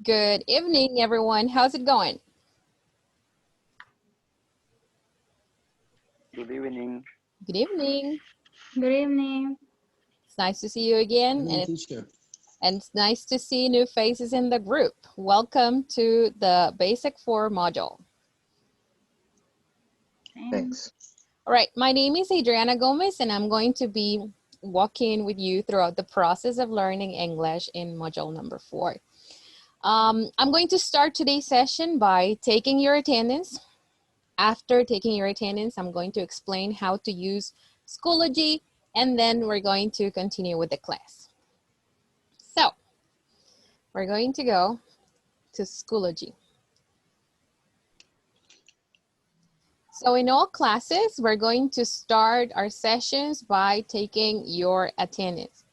Good evening, everyone. How's it going? Good evening. Good evening. Good evening. It's nice to see you again, and it's nice to see new faces in the group. Welcome to the Basic 4 module. Thanks. All right, my name is Adriana Gomez, and I'm going to be walking with you throughout the process of learning English in module number 4. I'm going to start today's session by taking your attendance. After taking your attendance, I'm going to explain how to use Schoology, and then we're going to continue with the class. So, we're going to go to Schoology. So in all classes, we're going to start our sessions by taking your attendance.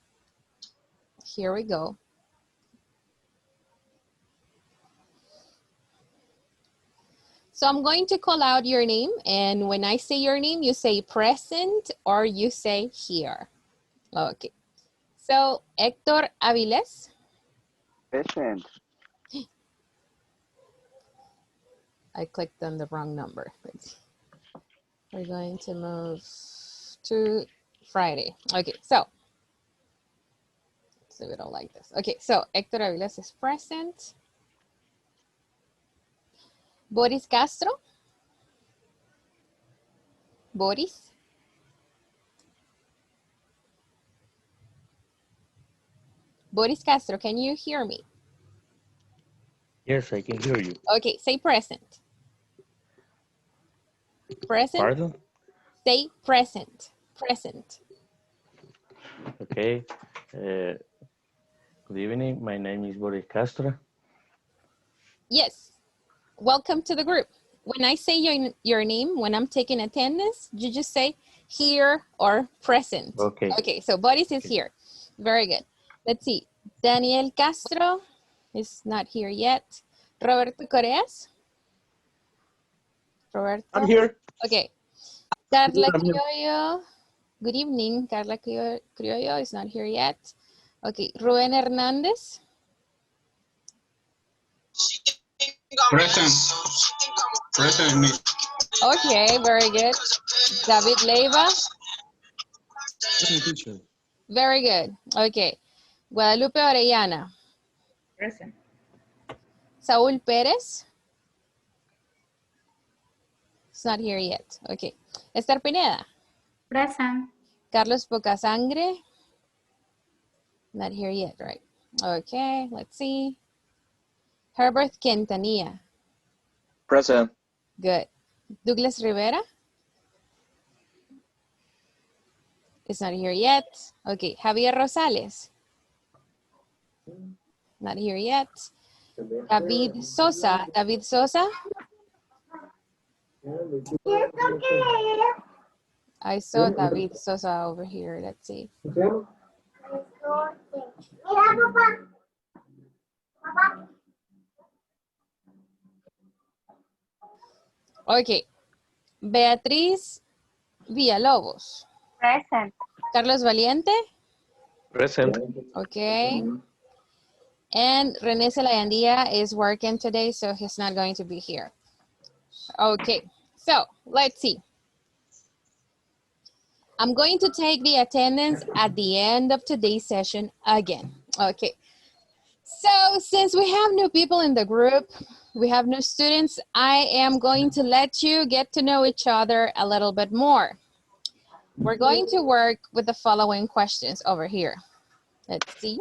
Here we go. So I'm going to call out your name, and when I say your name, you say present or you say here. Okay. So Hector Aviles. Present. I clicked on the wrong number. Let's see. We're going to move to Friday. Okay, so let's do it all like this. Okay, so Hector Aviles is present. Boris Castro. Boris. Boris Castro, can you hear me? Yes, I can hear you. Okay, say present. Present. Pardon? Say present. Present. Okay. Good evening. My name is Boris Castro. Yes. Welcome to the group. When I say your name, when I'm taking attendance, you just say here or present. Okay. Okay, so Boris is here. Very good. Let's see. Daniel Castro is not here yet. Roberto Coreas. Roberto. I'm here. Okay. Carla Criollo. Good evening. Carla Criollo is not here yet. Okay. Ruben Hernandez. Present. Present. Okay, very good. David Leiva. Present, teacher. Very good. Okay. Guadalupe Orellana. Present. Saúl Pérez. It's not here yet. Okay. Esther Pineda. Present. Carlos Pocasangre. Not here yet, right? Okay, let's see. Herbert Quintanilla. Present. Good. Douglas Rivera. It's not here yet. Okay, Javier Rosales. Not here yet. David Sosa. David Sosa. I saw David Sosa over here. Let's see. Okay. Beatriz Villalobos. Present. Carlos Valiente. Present. Okay. And René Celayandía is working today, so he's not going to be here. Okay, so let's see. I'm going to take the attendance at the end of today's session again. Okay, so since we have new people in the group, we have new students, I am going to let you get to know each other a little bit more. We're going to work with the following questions over here. Let's see.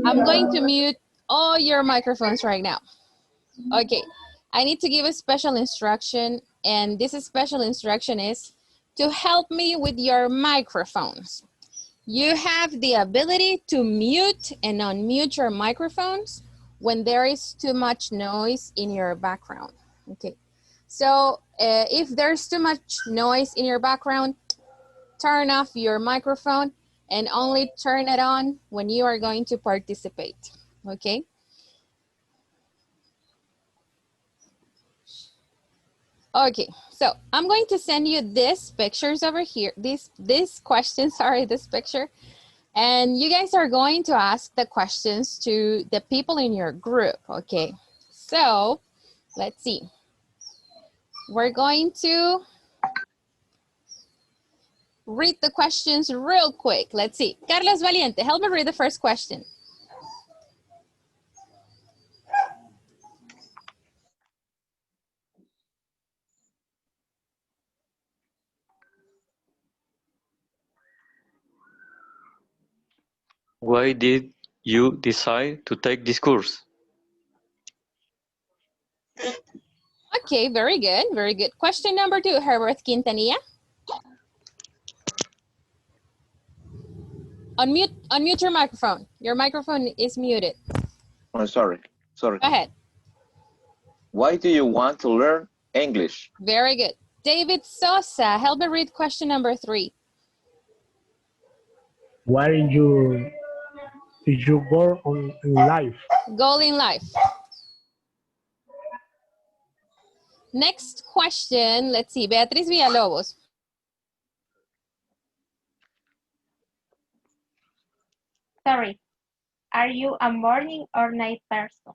I'm going to mute all your microphones right now. Okay, I need to give a special instruction, and this special instruction is to help me with your microphones. You have the ability to mute and unmute your microphones when there is too much noise in your background. Okay, so if there's too much noise in your background, turn off your microphone and only turn it on when you are going to participate, okay? Okay, so I'm going to send you these pictures over here, this question, sorry, this picture. And you guys are going to ask the questions to the people in your group, okay? So, let's see. We're going to read the questions real quick. Let's see. Carlos Valiente, help me read the first question. Why did you decide to take this course? Okay, very good, very good. Question number 2, Herbert Quintanilla. Unmute your microphone. Your microphone is muted. Oh, sorry. Go ahead. Why do you want to learn English? Very good. David Sosa, help me read question number 3. What is your goal in life? Goal in life. Next question, let's see, Beatriz Villalobos. Sorry. Are you a morning or night person?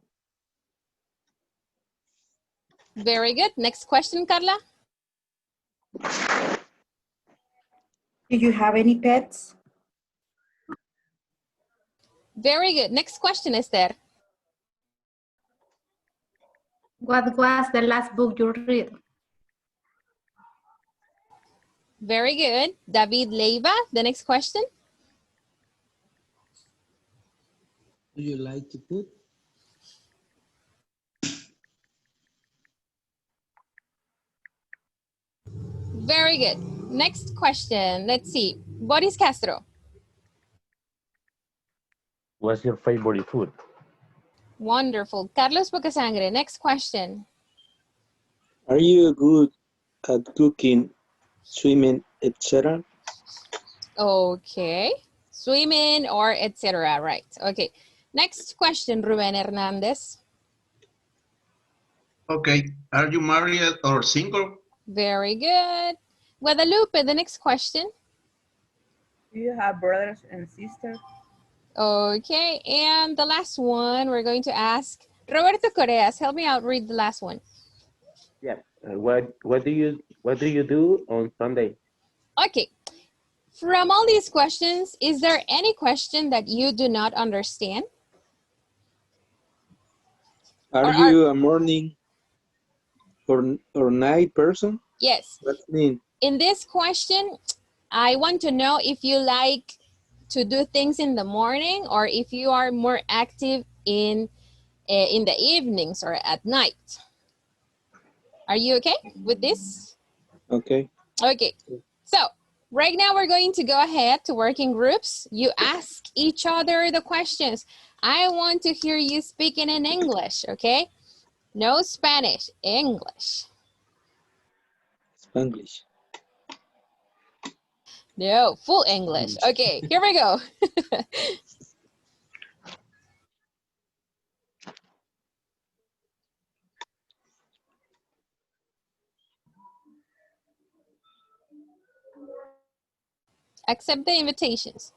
Very good. Next question, Carla. Do you have any pets? Very good. Next question, Esther. What was the last book you read? Very good. David Leiva, the next question. Do you like to cook? Very good. Next question. Let's see. Boris Castro. What's your favorite food? Wonderful. Carlos Bocasangre, next question. Are you good at cooking, swimming, etc.? Okay. Swimming or etc. Right. Okay. Next question, Ruben Hernandez. Okay. Are you married or single? Very good. Guadalupe, the next question. Do you have brothers and sisters? Okay, and the last one we're going to ask Roberto Correas. Help me out. Read the last one. Yeah. What do you do on Sunday? Okay. From all these questions, is there any question that you do not understand? Are you a morning or night person? Yes. What does it mean? In this question, I want to know if you like to do things in the morning or if you are more active in the evenings or at night. Are you okay with this? Okay. Okay. So right now we're going to go ahead to work in groups. You ask each other the questions. I want to hear you speaking in English, okay? No Spanish, English. Spanglish. No, full English. Okay, here we go. Accept the invitations.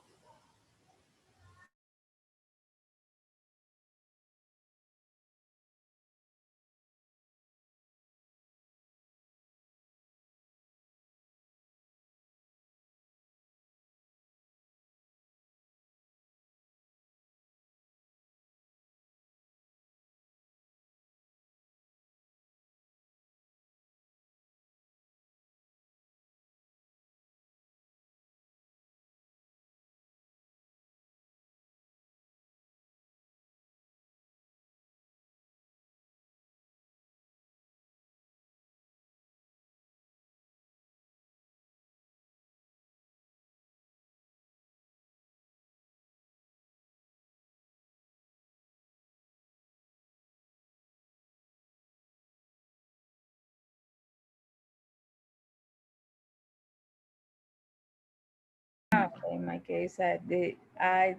In my case, I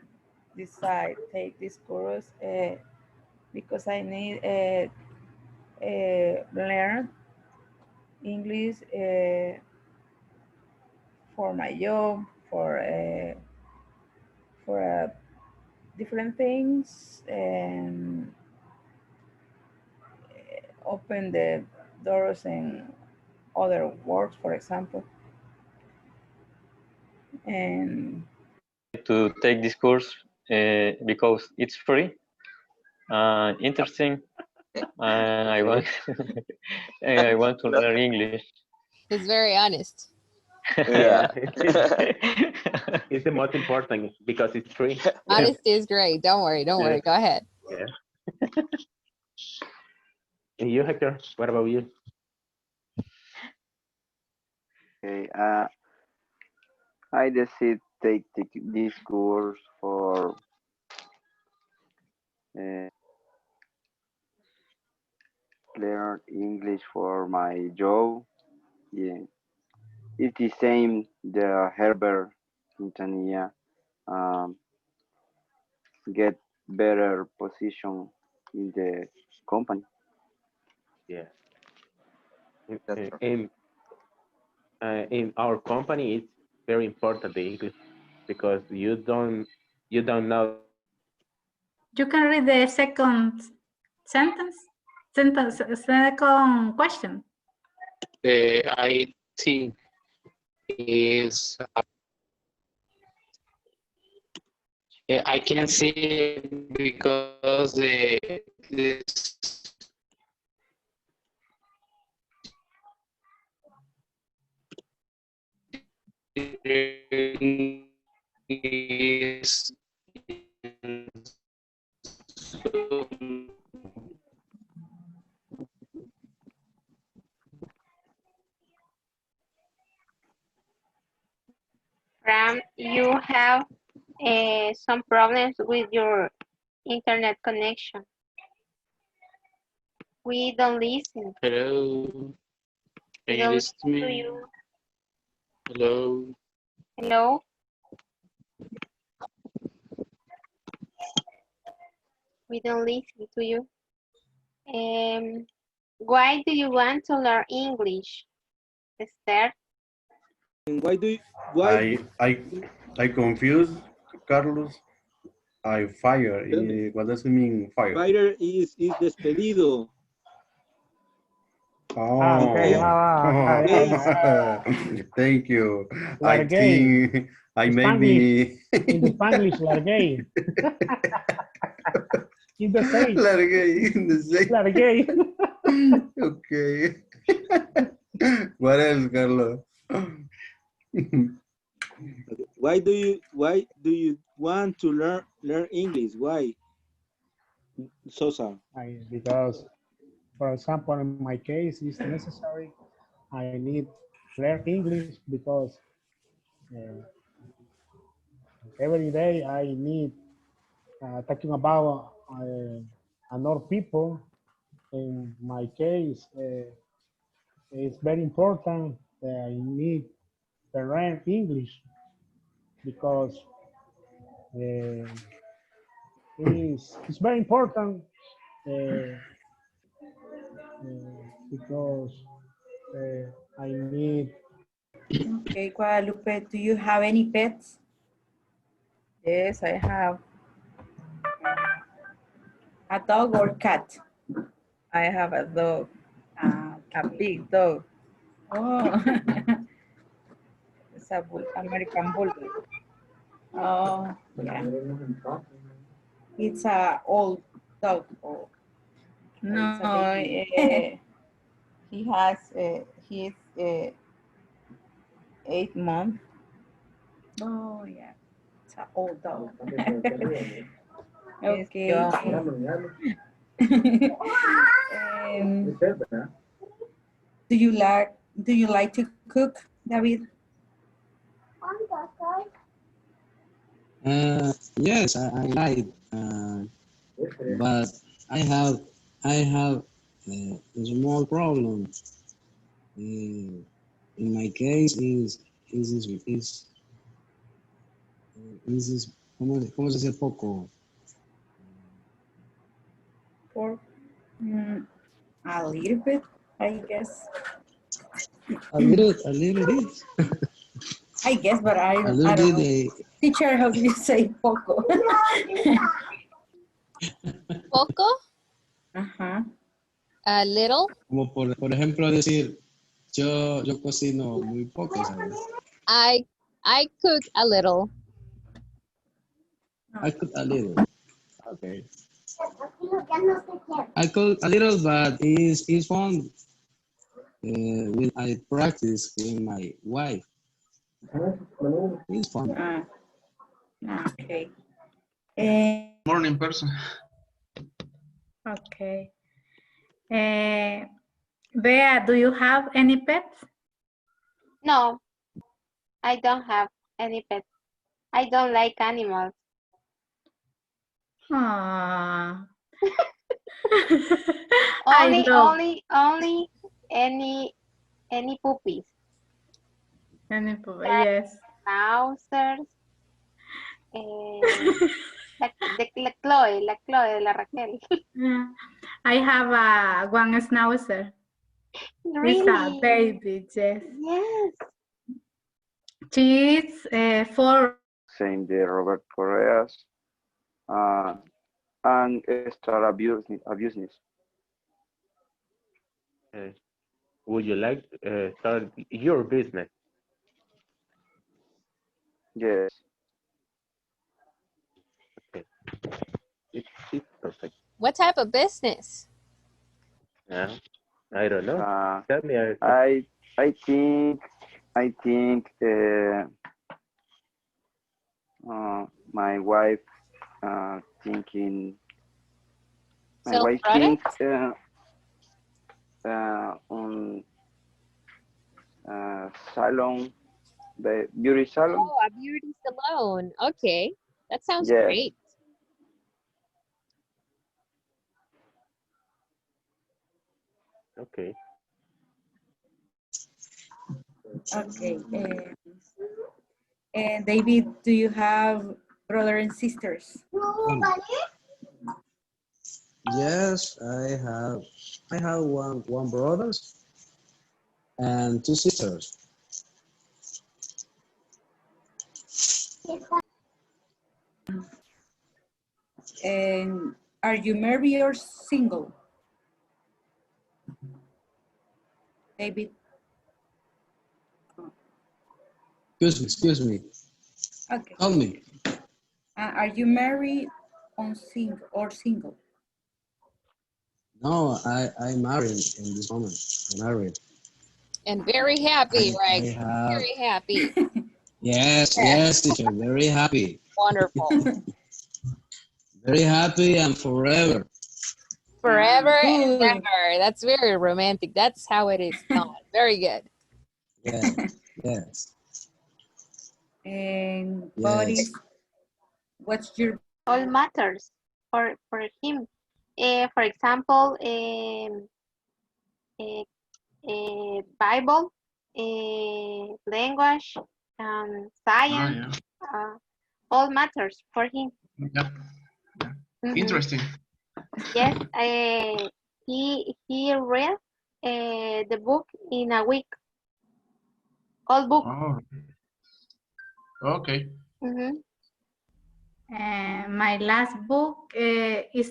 decide take this course because I need learn English for my job, for different things, and open the doors in other works, for example. And To take this course because it's free, interesting, and I want and I want to learn English. He's very honest. Yeah. It's the most important because it's free. Honesty is great. Don't worry. Don't worry. Go ahead. Yeah. And you, Hector, what about you? Okay. I decided take this course for learn English for my job. Yeah. It's the same the Herbert Quintanilla get better position in the company. Yeah. That's In our company, it's very important the English because you don't know. You can read the second sentence, second question. I think is I can see because this is Ram, you have some problems with your internet connection. We don't listen. hello. Can We you don't listen to listen to me? you. Hello. Hello? We don't listen to you. Why do you want to learn English, Esther? And why do you, I confuse Carlos. I fire. What does it mean fire? fire is despedido? Oh, Okay. thank you. I Largué. think I maybe In the Spanglish, largué. In the same. Largué in the same. Largué. Okay. What else, Carlos? Why do you want to learn English? Why, Sosa? Because, for example, in my case, it's necessary. I need learn English because every day I need talking about another people. In my case, it's very important that I need to learn English because it's very important because I need. Okay, Guadalupe, do you have any pets? yes, I have. A dog or cat? I have a dog, Ah, a big dog. oh. It's a American Bulldog. Oh, yeah. It's a old dog. Or No, it's a baby. he has, he's 8 months. Oh, yeah. It's an old dog. He's Okay. young. Do you like to cook, David? Yes, I like, but I have a small problem. In my case, ¿cómo se dice poco? For a little bit, I guess. A little bit. I guess, but A I little don't know. bit. Teacher, how do you say poco? Poco, Ajá. a little. Como por ejemplo decir, yo cocino muy poco, ¿sabes? I cook a little. I cook a little. Okay. I cook a little, but it's fun when I practice with my wife. It's fun. Okay. Morning person. Okay. Bea, do you have any pets? No, I don't have any pets. I don't like animals. Aww. Only any puppies. Any yes. Schnauzers. La Chloe de la Raquel. Yeah. I have one schnauzer. Really? It's a baby, yes. Yes. She is 4. Same day, Robert Correas. And start a business. Would you like to start your business? Yes. Okay. It's perfect. What type of business? Yeah. I don't know. Tell me. I think my wife thinking. My wife thinks on salon, the beauty salon. Oh, a beauty salon. Okay, that sounds Yes. great. Okay. Okay. And David, do you have brother and sisters? Yes, I have one brother and 2 sisters. And are you married or single? David? Excuse me. Okay. Tell me. Are you married or single? No, I'm married in this moment. I'm married. And very happy, right? have- Very happy. Yes, teacher. Very happy. Wonderful. Very happy and forever. Forever and Good. ever. That's very romantic. That's how it is done. Very good. Yes. And Yes. Boris, what's your All matters for him. For example, Bible, language, science. All matters for him. Yeah. Mhm. Interesting. Yes, he read the book in a week. All book. Oh. Okay. Mhm. My last book is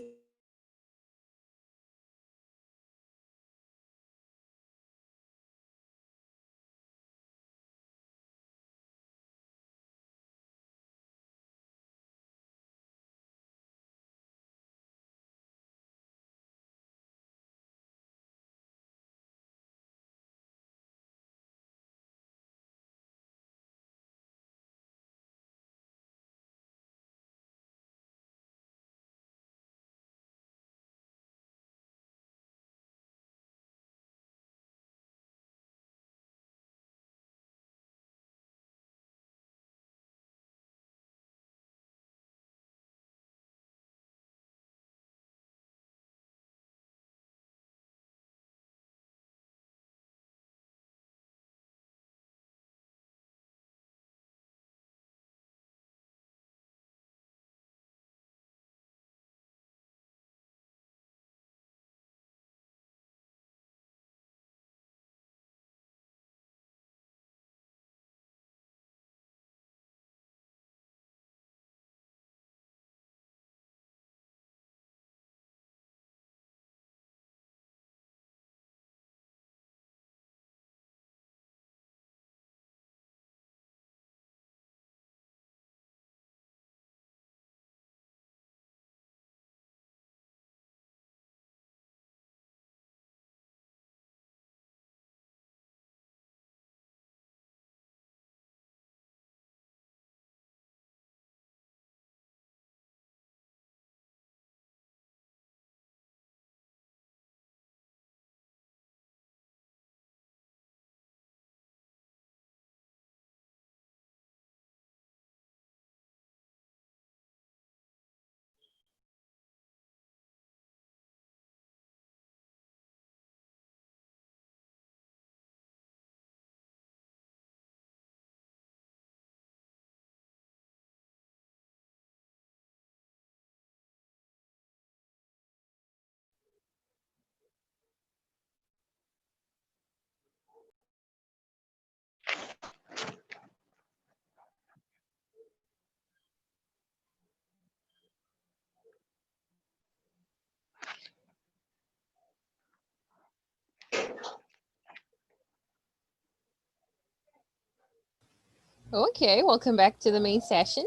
Okay, welcome back to the main session.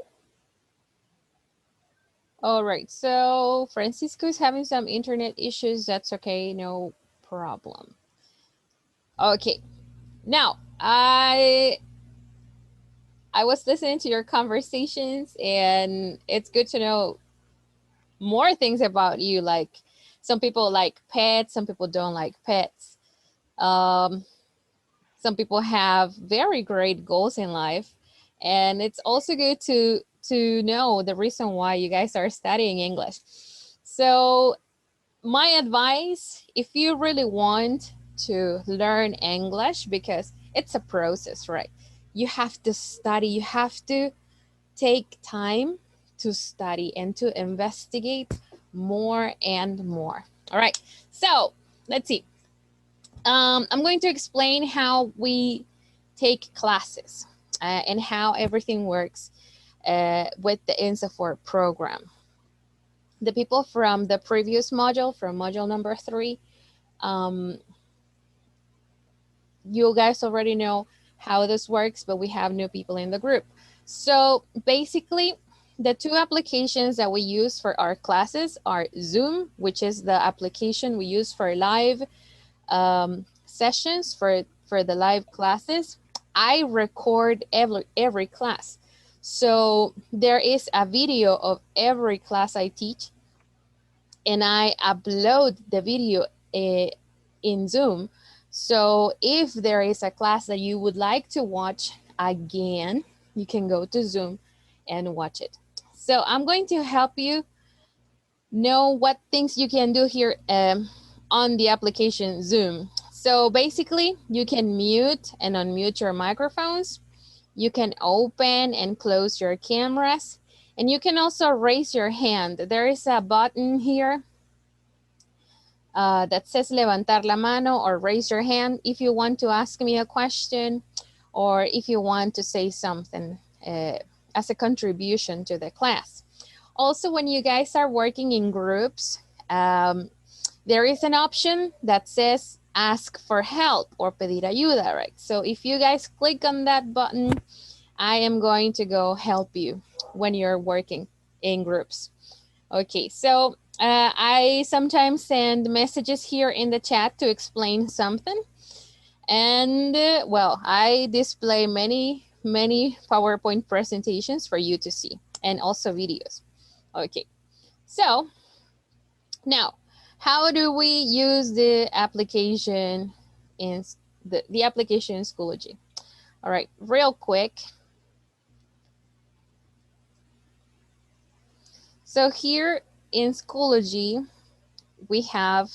All right, so Francisco is having some internet issues. That's okay, no problem. Okay, now I was listening to your conversations, and it's good to know more things about you. Like some people like pets, some people don't like pets. Some people have very great goals in life, and it's also good to know the reason why you guys are studying English. So my advice, if you really want to learn English, because it's a process, right? You have to study, you have to take time to study and to investigate more and more. All right, so let's see. I'm going to explain how we take classes and how everything works with the INSAFORP program. The people from the previous module, from module number 3, you guys already know how this works, but we have new people in the group. So basically, the 2 applications that we use for our classes are Zoom, which is the application we use for live sessions, for the live classes. I record every class. So there is a video of every class I teach, and I upload the video in Zoom. So if there is a class that you would like to watch again, you can go to Zoom and watch it. So I'm going to help you know what things you can do here on the application Zoom. So basically, you can mute and unmute your microphones. You can open and close your cameras. And you can also raise your hand. There is a button here that says levantar la mano or raise your hand if you want to ask me a question or if you want to say something as a contribution to the class. Also, when you guys are working in groups, there is an option that says ask for help or pedir ayuda, right? So if you guys click on that button, I am going to go help you when you're working in groups. Okay, so I sometimes send messages here in the chat to explain something. And well, I display many PowerPoint presentations for you to see, and also videos. Okay, so now, how do we use the application in the application in Schoology? All right, real quick. So here in Schoology, we have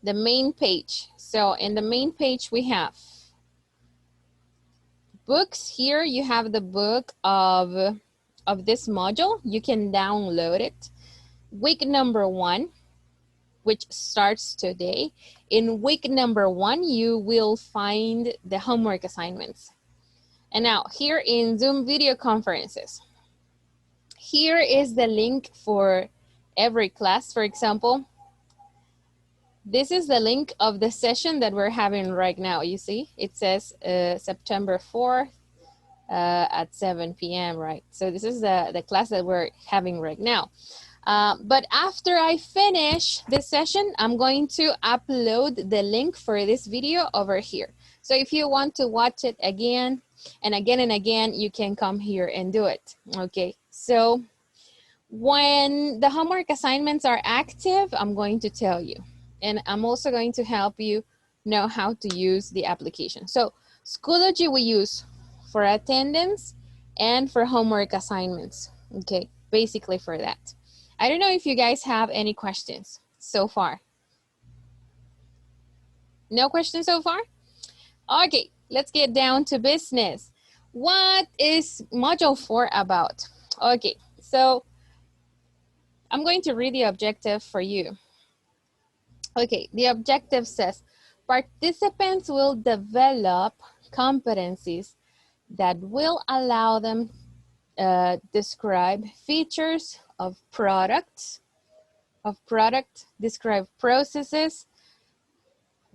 the main page. So in the main page, we have books. Here you have the book of this module. You can download it. Week number 1, which starts today. In week number 1, you will find the homework assignments. And now here in Zoom video conferences, here is the link for every class. For example, this is the link of the session that we're having right now. You see, it says September 4th at 7 p.m., right? So this is the class that we're having right now. But after I finish this session, I'm going to upload the link for this video over here. So if you want to watch it again and again and again, you can come here and do it. Okay, so when the homework assignments are active, I'm going to tell you. And I'm also going to help you know how to use the application. So Schoology we use for attendance and for homework assignments. Okay, basically for that. I don't know if you guys have any questions so far. No questions so far? Okay, let's get down to business. What is module 4 about? Okay, so I'm going to read the objective for you. Okay, the objective says, participants will develop competencies that will allow them describe features of products, describe processes,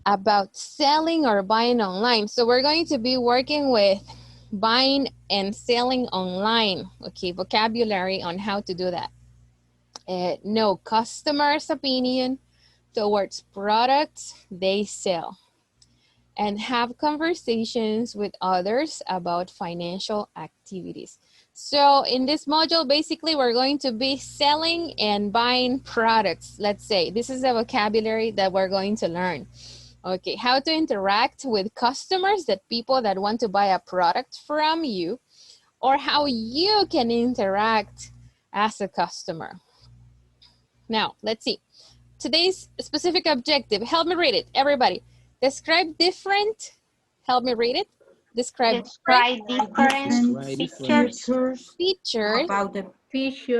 about selling or buying online. So we're going to be working with buying and selling online. Okay, vocabulary on how to do that. Know customers' opinion towards products they sell. And have conversations with others about financial activities. So in this module, basically, we're going to be selling and buying products. Let's say this is the vocabulary that we're going to learn. Okay, how to interact with customers, that people that want to buy a product from you, or how you can interact as a customer. Now, let's see. Today's specific objective, help me read it, everybody. Describe different, help me read it. Describe different features about the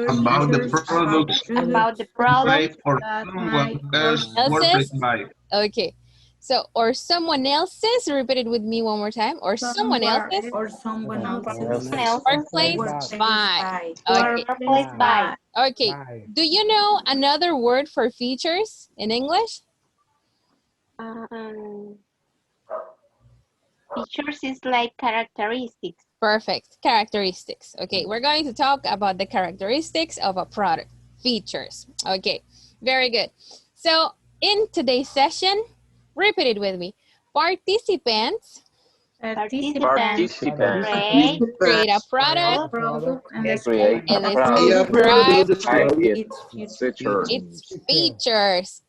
About the products. About the product. Or someone else works by. Okay. So, or someone else's, repeat it with me one more time. Or someone else's. Or someone else's. Workplace by. Okay. Workplace by. Okay. Do you know another word for features in English? Features is like characteristics. Perfect. Characteristics. Okay. We're going to talk about the characteristics of a product. Features. Okay. Very good. So, in today's session, repeat sobre with me. Participants create a product and describe its features,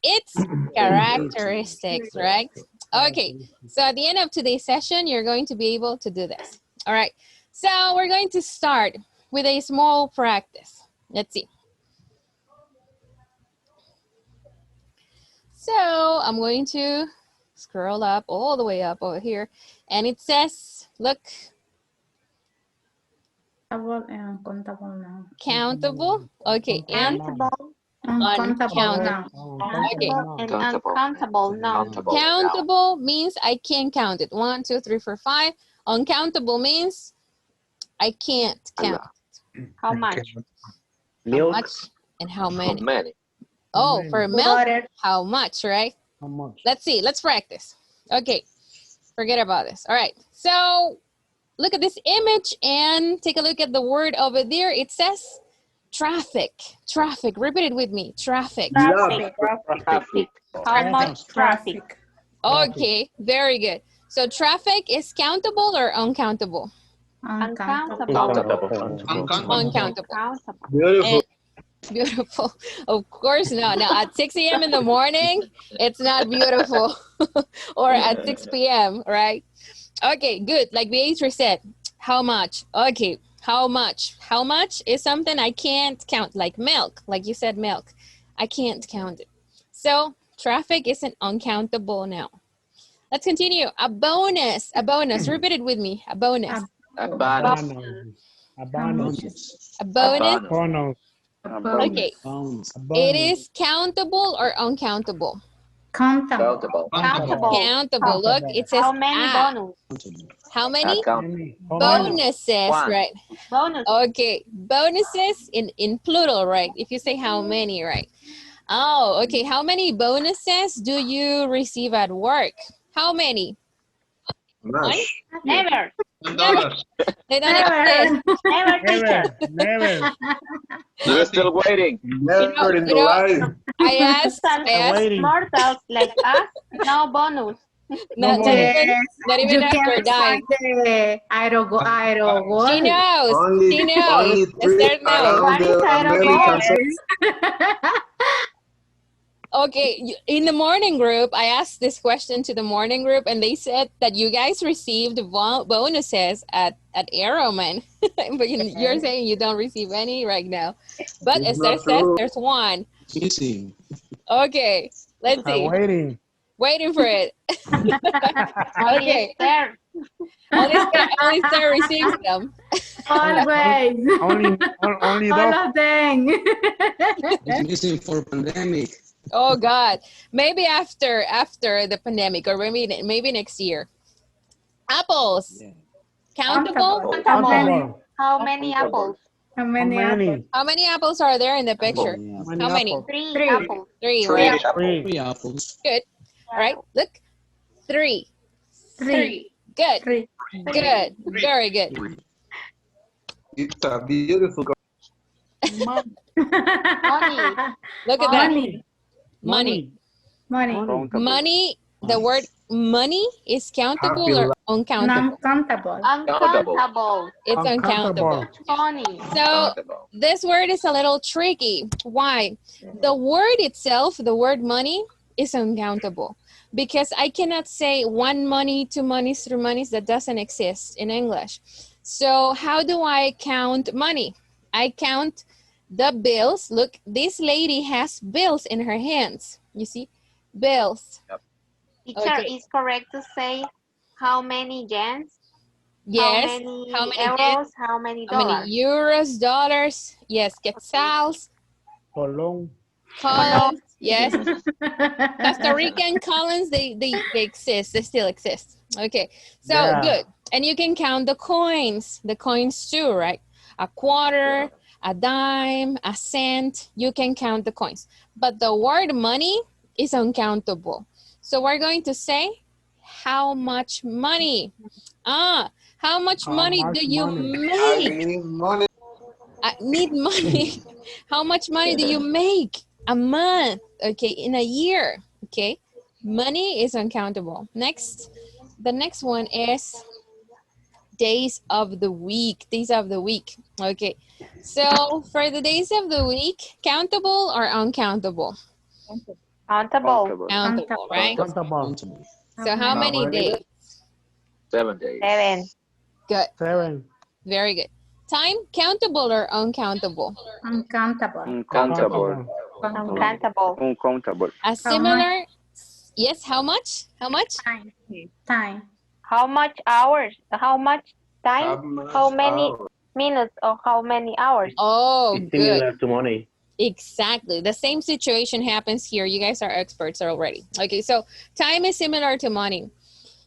its characteristics, right? Okay, so at the end of today's session, you're going to be able to do this. All right, so we're going to start with a small practice. Let's see. So I'm going to scroll up all the way up over here, and it says, look, countable. Okay, and uncountable. Okay. Uncountable. No. Countable means I can count it. 1, 2, 3, 4, 5. Uncountable means I can't count. How much? How much and how many? Oh, for milk, how much, right? How much? Let's see, let's practice. Okay, forget about this. All right, so look at this image and take a look at the word over there. It says traffic. Traffic, repeat it with me. Traffic. Traffic. How much traffic? Okay, very good. So traffic is countable or uncountable? Uncountable. Uncountable. Beautiful. Beautiful. Of course not. Now at 6 a.m. in the morning, it's not beautiful. Or at 6 p.m., right? Okay, good. Like Beatrice said, how much? Okay, how much? How much is something I can't count, like milk. Like you said, milk. I can't count it. So traffic is an uncountable now. Let's continue. A bonus. A bonus. Repeat it with me. A bonus. A bonus. A bonus. Okay. It is countable or uncountable? Countable. Countable. Look, it says how many bonus? How many? Bonuses, right? Bonus. Okay. Bonuses in plural, right? If you say how many, right? Oh, okay. How many bonuses do you receive at work? How many? Never. Never. They don't exist. Never, teacher. Never. You're still waiting. Never in the life. I asked mortals like us, no bonus. Not even after dying. She knows. She knows. Esther knows. What is Okay, in the morning group, I asked this question to the morning group, and they said that you guys received bonuses at Arrowman. But you're saying you don't receive any right now. But Esther says there's one. Okay, let's see. Waiting for it. Okay. Only Esther receives them. Always. only all of them. It's missing for pandemic. Oh God, maybe after the pandemic, or maybe next year. Apples, countable. How many apples? How many apples? How many apples are there in the picture? How many? Three apples. Three, right? Three apples. Good. All right, look, three. Good. Three. Good. Very good. It's a beautiful. Money. Look at that. Money. Money. Money. Countable. Money. The word money is countable or uncountable? Non-countable. Uncountable. It's uncountable. Funny. So this word is a little tricky. Why? The word itself, the word money, is uncountable because I cannot say one money, two monies, three monies. That doesn't exist in English. So how do I count money? I count the bills. Look, this lady has bills in her hands. You see? Bills. Teacher, Okay. is correct to say how many yens? Yes. How many euros? How many How dollars? many euros, dollars? Yes, quetzals, Colón. colons. Yes. Costa Rican colons, they exist. They still exist. Okay. So Yeah. good. And you can count the coins too, right? A quarter, a dime, a cent. You can count the coins. But the word money is uncountable. So we're going to say, how much money? How much money do you make? I need money. I need money. How much money do you make a month? Okay, in a year. Okay, money is uncountable. Next, the next one is days of the week. Days of the week. Okay, so for the days of the week, countable or uncountable? Countable. Countable, right? Countable. So how many days? 7 days. 7. Good. 7. Very good. Time, countable or uncountable? Uncountable. Uncountable. Uncountable. Uncountable. A similar, yes, how much? How much? Time. Time. How much hours? How much time? How many minutes or how many hours? Oh, It's good. similar to money. Exactly. The same situation happens here. You guys are experts already. Okay, so time is similar to money.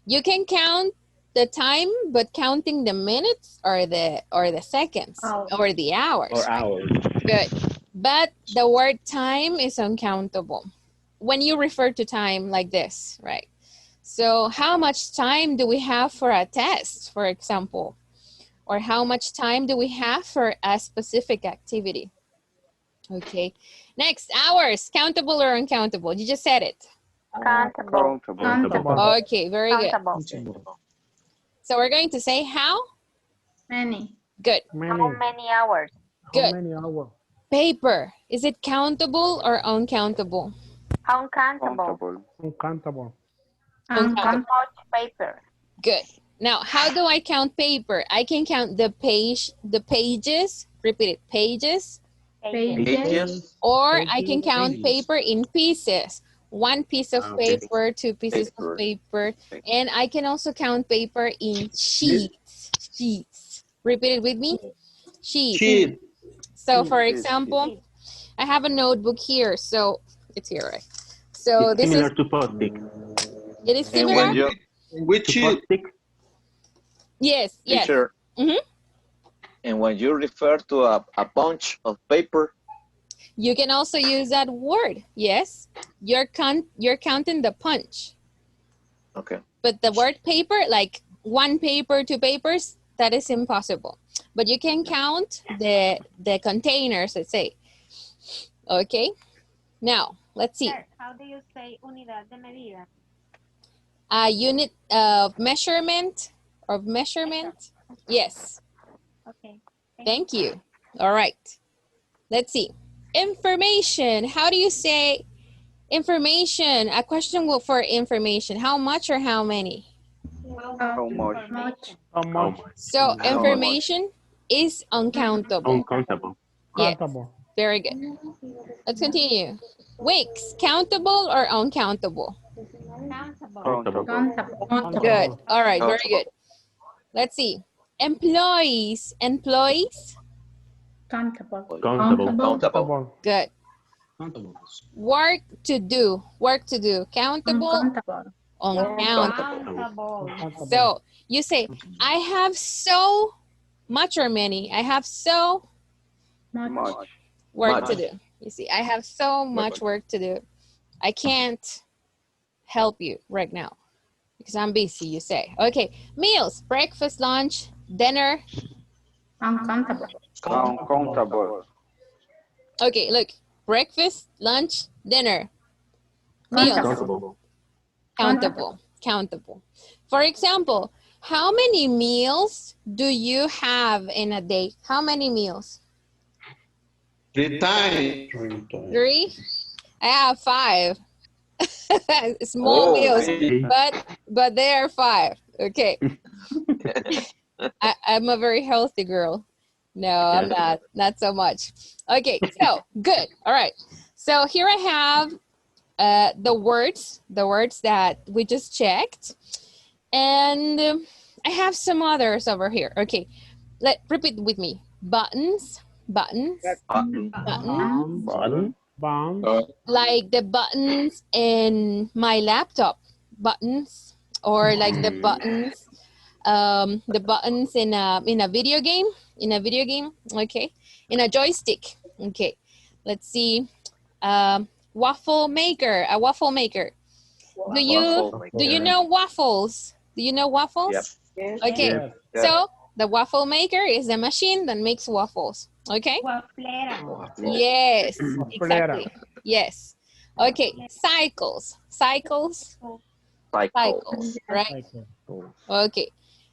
You can count the time, but counting the minutes or the seconds or the hours. Or hours. Good. But the word time is uncountable when you refer to time like this, right? So how much time do we have for a test, for example? Or how much time do we have for a specific activity? Okay. Next, hours, countable or uncountable? You just said it. Countable. Okay, very good. So we're going to say how? Many. Good. How many hours? Good. How many hours? Paper, is it countable or uncountable? Uncountable. Uncountable. How much paper? Good. Now, how do I count paper? I can count the pages, repeat it, pages. Pages. Or I can count paper in pieces. One piece of paper, two pieces of paper. And I can also count paper in sheets. Sheets. Repeat it with me. Sheets. So for example, I have a notebook here. So it's here, right? So It's this similar is to post-it. It is similar? Which post-it? Yes, yes. Teacher, and when you refer to a bunch of paper, you can also use that word. Yes, you're counting the punch. Okay. But the word paper, like one paper, two papers, that is impossible. But you can count the containers, let's say. Okay. Now let's see. How do you say unidad de medida? A unit of measurement. Yes. Okay. Thank you. All right. Let's see. Information. How do you say information? A question for information. How much or how many? How much? How much? So information is uncountable. Uncountable. Yes. Countable. Very good. Let's continue. Weeks. Countable or uncountable? Countable. Good. All right. Very good. Let's see. Employees. Employees. Countable. Countable. Good. Work to do. Work to do. Countable. Uncountable. So you say, I have so much or many. I have so Much. work to do. You see, I have so much work to do. I can't help you right now. Because I'm busy, you say. Okay, meals, breakfast, lunch, dinner. Uncountable. Uncountable. Okay, look, breakfast, lunch, dinner. Meals, Countable. countable, countable. For example, how many meals do you have in a day? How many meals? 3 times. 3? I have 5. Small meals, but they are 5. Okay. I'm a very healthy girl. No, I'm not so much. Okay, so good. All right. So here I have the words that we just checked. And I have some others over here. Okay, repeat with me. Buttons, buttons, buttons. Like the buttons in my laptop, buttons, or like the buttons in a video game, okay, in a joystick. Okay, let's see. Waffle maker, a waffle maker. Do you know waffles? Do you know waffles? Yes. Okay, so the waffle maker is the machine that makes waffles. Okay. Yes, exactly. Yes. Okay, cycles, right? Okay,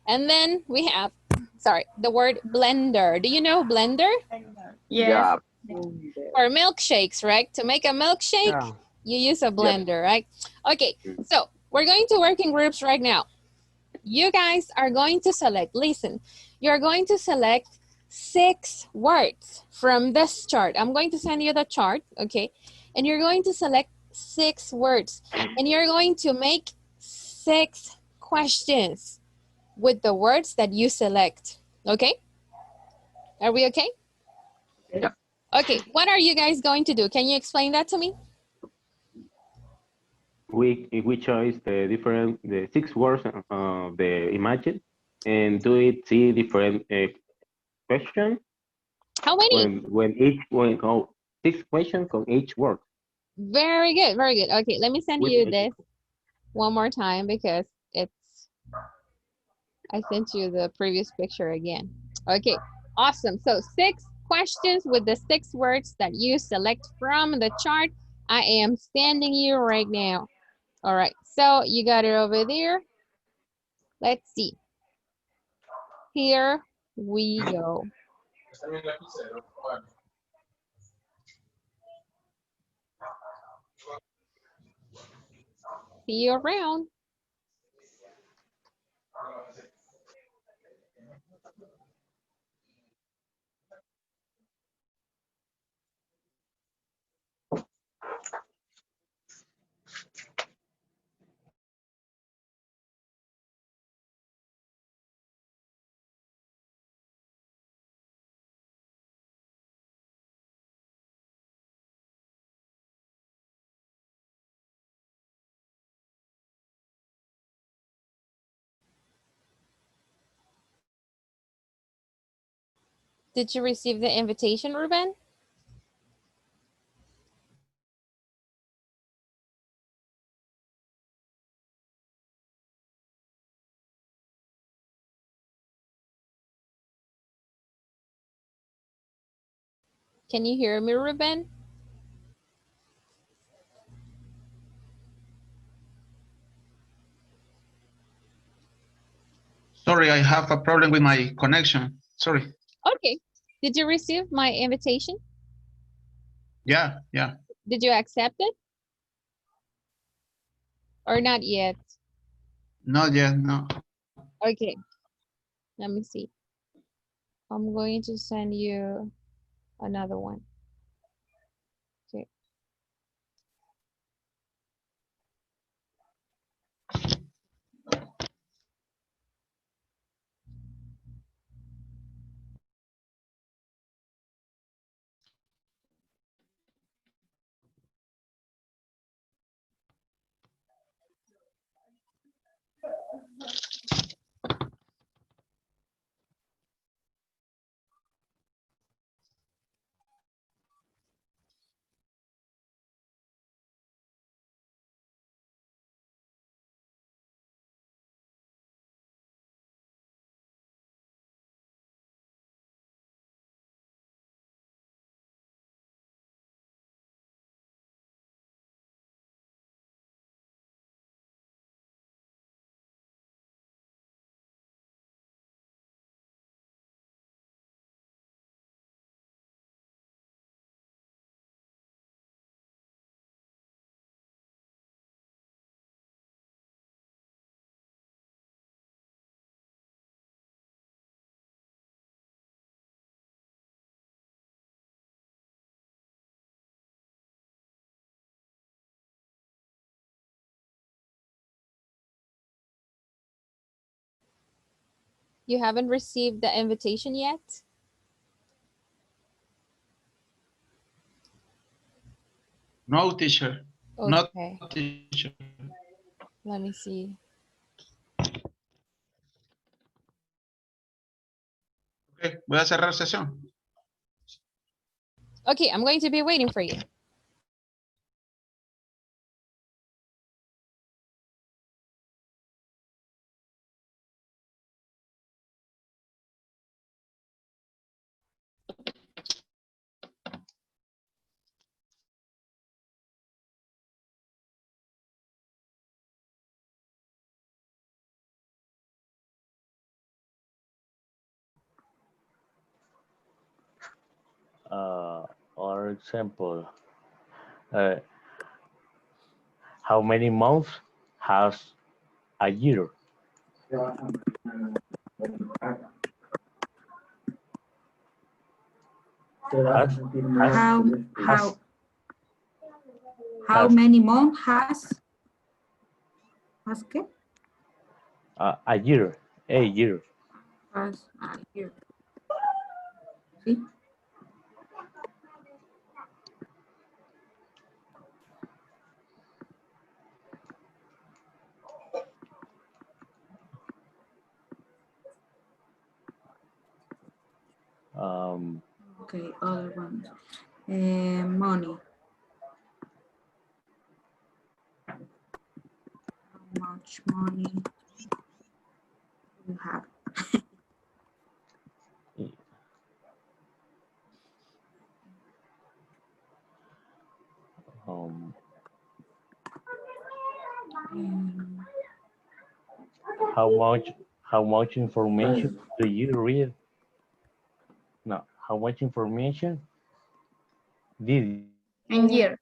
and then we have, the word blender. Do you know blender? Yes. Or milkshakes, right? To make a milkshake, you use a blender, right? Okay, so we're going to work in groups right now. You guys are going to select, listen, you're going to select 6 words from this chart. I'm going to send you the chart, okay? And you're going to select 6 words. And you're going to make 6 questions with the words that you select, okay? Are we okay? Yeah. Okay, what are you guys going to do? Can you explain that to me? We choose the 6 words of the imagine and do it see different question. How many? When 6 questions on each word. Very good, very good. Okay, let me send you this one more time because I sent you the previous picture again. Okay, awesome. So 6 questions with the 6 words that you select from the chart. I am sending you right now. All right, so you got it over there. Let's see. Here we go. See you around. Did you receive the invitation, Ruben? Can you hear me, Ruben? Sorry, I have a problem with my connection. Sorry. Okay. Did you receive my invitation? Yeah. Did you accept it? Or not yet? Not yet, no. Okay. Let me see. I'm going to send you another one. Okay. You haven't received the invitation yet? No, teacher. Not Okay, teacher. let me see. Okay, voy a cerrar sesión. Okay, I'm going to be waiting for you. For example, uh, how many months has a year? Has, How has, how has many months has qué? a year? A year. Has a year. ¿Sí? Okay, other ones. Money. How much money you have? How much information do you read? No, how much information did In year.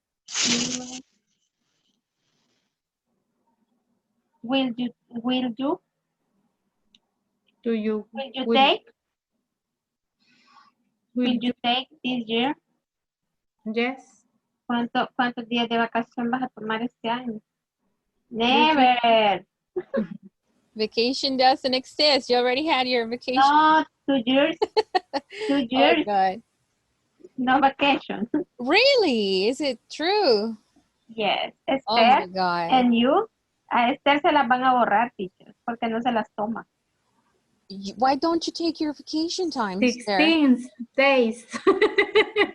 Will you Do you take? will Will you take this year? Yes. ¿Cuántos días de vacación vas a tomar este año? Never. Vacation doesn't exist. You already had your vacation. No, 2 years. 2 Oh years. God. No vacation. Really? Is it true? Yes. Oh my Esther God. and you. A Esther se las van a borrar, teachers, porque no se las toma. Why don't you take your vacation time, Esther? 16 days.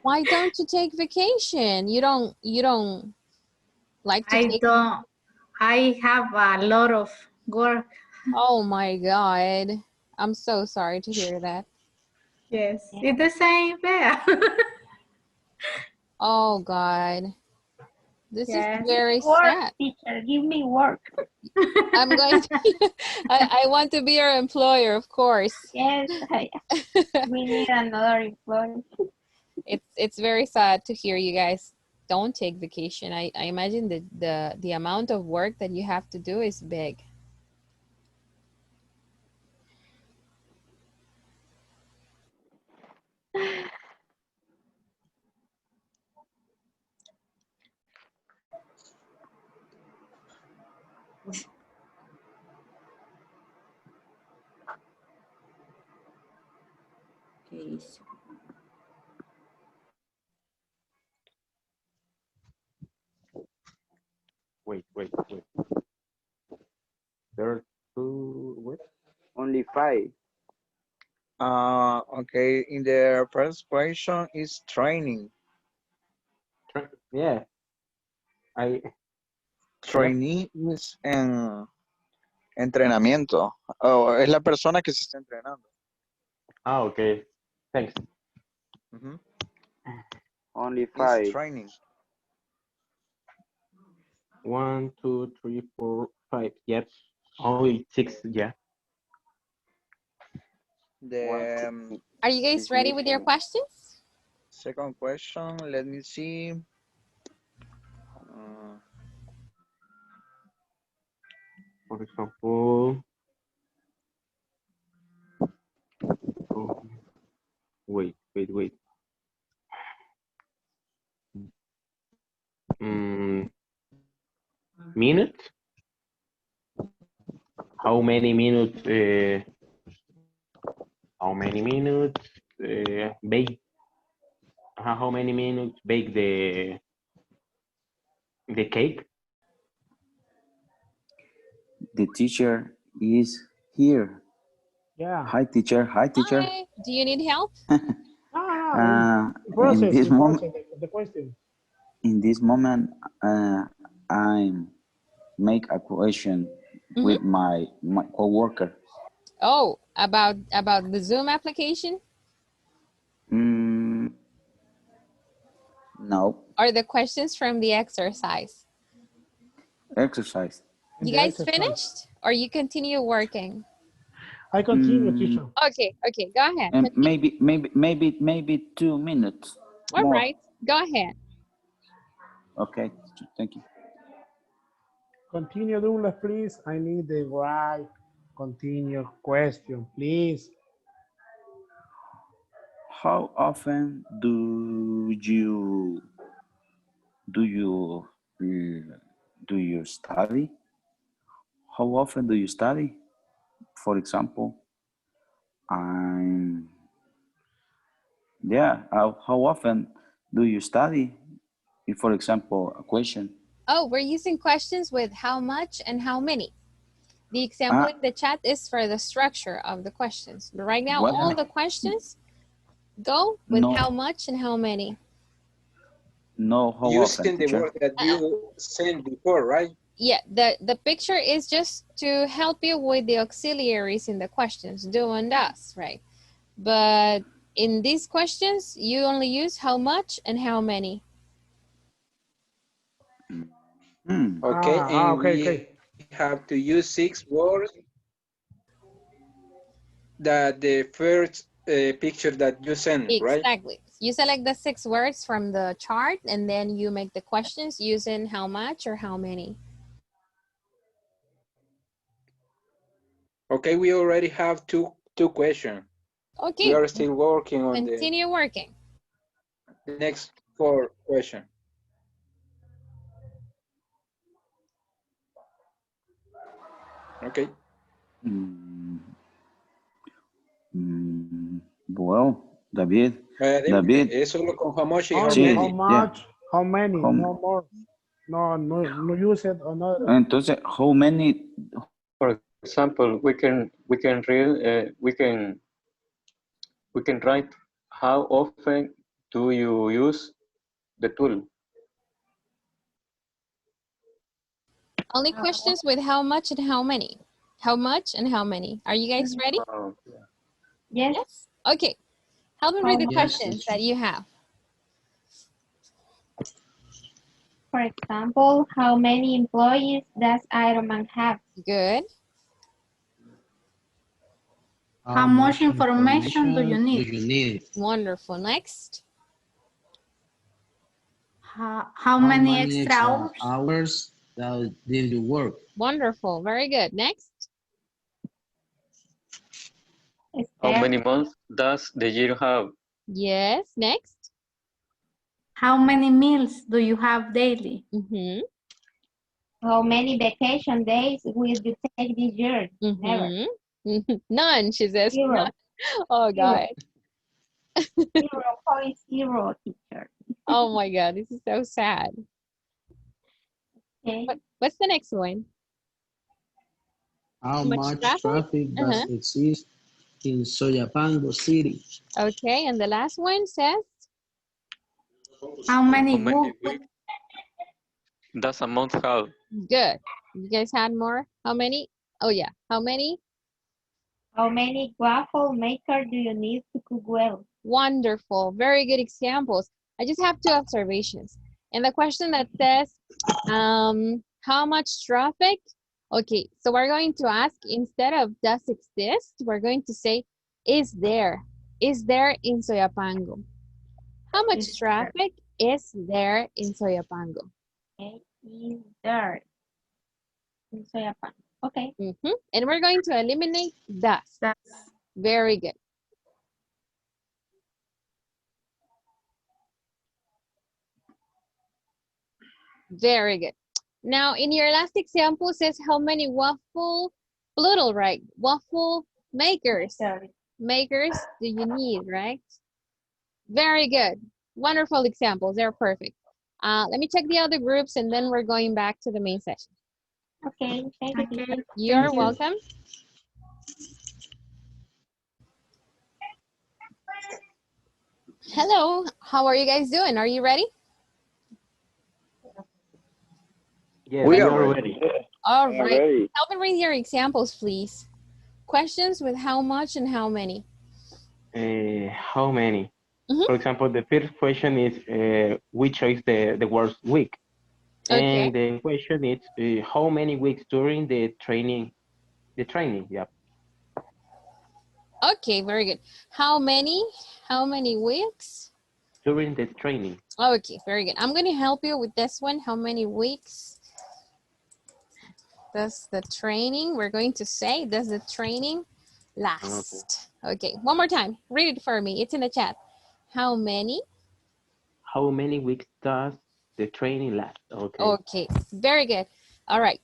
Why don't you take vacation? You don't like to take. I have a lot of work. Oh my God. I'm so sorry to hear that. Yes, it's the same there. Oh God. This Yeah. is very Work, sad. teacher, give me work. I'm going to, I want to be your employer, of course. Yes, we need another employee. It's very sad to hear you guys don't take vacation. I imagine the amount of work that you have to do is big. Okay, so Wait. There are two. Wait. Only 5. Okay, in the first question is training. Yeah. Trainee is entrenamiento. Oh, es la persona que se está entrenando. Okay. Thanks. Only It's 5. training. 1, 2, 3, 4, 5. Yep. Only 6. Yeah. The Are you guys ready with your questions? second question, let me see. For example. Oh, wait. Minute? How many minutes how many minutes bake? How many minutes bake the cake? The teacher is here. Yeah. Hi, teacher. Hi, teacher. Hi. Do you need help? In this moment, the question. in this moment, I'm make a question with my coworker. Oh, about the Zoom application? No. Or the questions from the exercise? Exercise. You guys finished? Or you continue working? I continue, teacher. Okay, okay, go ahead. And maybe 2 minutes. All more. right, go ahead. Okay, thank you. Continue, Douglas, please. I need the right continue question, please. How often do you study? How often do you study? For example, how often do you study? If, for example, a question. Oh, we're using questions with how much and how many. The example in the chat is for the structure of the questions. But right now, all the questions go with how much and how many. No, how using often, the teacher? word that you sent before, right? Yeah, the picture is just to help you with the auxiliaries in the questions, do and does, right? But in these questions, you only use how much and how many. Okay, and okay. we have to use 6 words that the first picture that you sent, right? Exactly. You select the 6 words from the chart and then you make the questions using how much or how many. Okay, we already have two questions. Okay. We are still working on Continue working. the next 4 questions. Okay. Well, David. Es solo con how much y how Only many. how much, how many, no more. No use it or not. Entonces, how many? For example, we can read we can write how often do you use the tool? Only questions with how much and how many. How much and how many. Are you guys ready? Yes. Okay. Help me read the Yes, questions teacher. that you have. For example, how many employees does Ironman have? Good. How much information do you need? Wonderful. Next. How many extra hours did you work? Wonderful. Very good. Next. How many months does the year have? Yes. Next. How many meals do you have daily? How many vacation days will you take this year? Never. None, she says. Zero. None. Oh, God. 0.0, teacher. Oh, my God. This is so sad. Okay. What's the next one? How much traffic does exist in Soyapango City? Okay, and the last one says? How many weeks does a month have? Good. You guys had more? How many? Oh, yeah. How many? How many waffle makers do you need to cook well? Wonderful. Very good examples. I just have 2 observations. And the question that says, how much traffic? Okay, so we're going to ask, instead of does exist, we're going to say, is there? Is there in Soyapango? How much traffic is there in Soyapango? Okay, is there in Soyapango? Okay. And we're going to eliminate does. Very good. Very good. Now, in your last example, says how many waffle, plural, right? Waffle makers makers do you need, right? Very good. Wonderful examples. They're perfect. Let me check the other groups and then we're going back to the main session. Okay, thank you, teacher. You're welcome. Hello, how are you guys doing? Are you ready? Yes, We we are are ready. ready. All right. Help me read your examples, please. Questions with how much and how many? How many? For example, the first question is we choose the word week. Okay. And the question is how many weeks during the training? Yeah. Okay, very good. How many weeks? During the training. Okay, very good. I'm going to help you with this one. How many weeks does the training, we're going to say, does the training last? Okay, one more time. Read it for me. It's in the chat. How many weeks does the training last? Okay. Okay, very good. All right.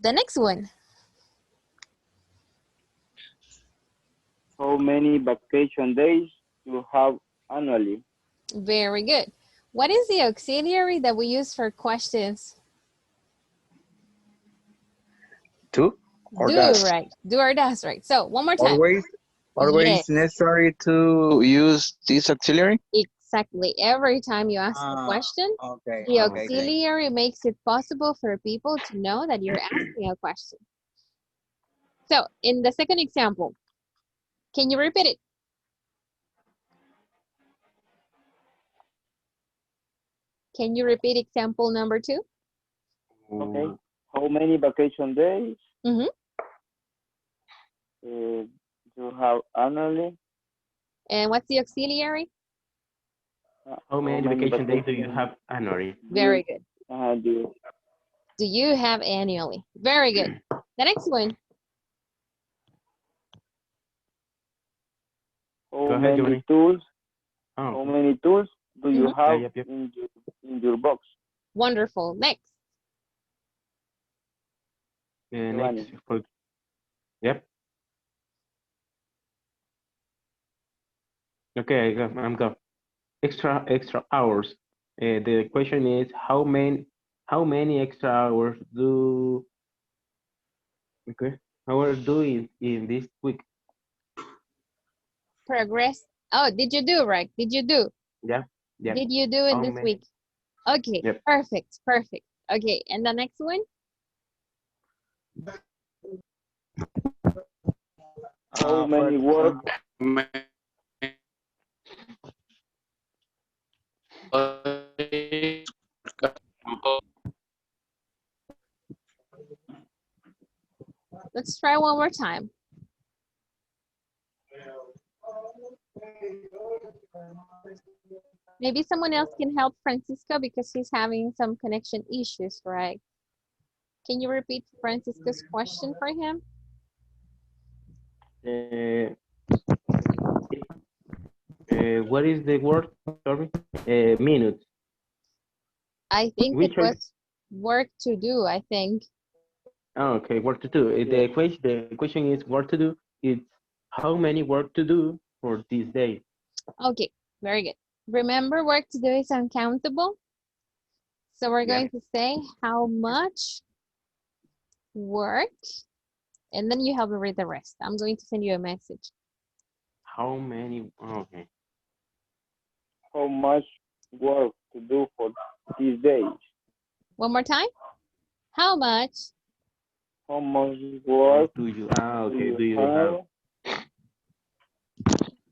The next one. How many vacation days you have annually? Very good. What is the auxiliary that we use for questions? Do or Do, does. right. Do or does, right. So one more time. Always Yes. necessary to use this auxiliary? Exactly. Every time you ask a question, Okay. the Okay. auxiliary makes it possible for people to know that you're asking a question. So in the second example, can you repeat it? Can you repeat example number 2? Okay. How many vacation days Mm-hmm. you have annually? And what's the auxiliary? How many vacation days do you have annually? Very good. Do Do you have annually? Very good. The next one. How Go ahead, many Giovanni. tools? Oh. How many tools do you have Yep. in your box? Wonderful. Next. Next. Yep. Okay, I'm go. Extra hours. The question is how many extra hours do hours do in this week? Progress. Oh, did you do right? Did you do? Yeah. Yeah. Did you do it How this many? week? Okay. Yep. Perfect. Perfect. Okay. And the next one? How many work? Let's try one more time. Maybe someone else can help Francisco because he's having some connection issues, right? Can you repeat Francisco's question for him? What is the word? Sorry. Minutes. I think Which it was work to do, I think. Oh, okay, work to do. The question is work to do. It's how many work to do for this day? Okay, very good. Remember, work to do is uncountable. So we're going to say how much work, and then you have to read the rest. I'm going to send you a message. How many? Okay. How much work to do for these days? One more time. How much? How much work do you? Okay. Do you have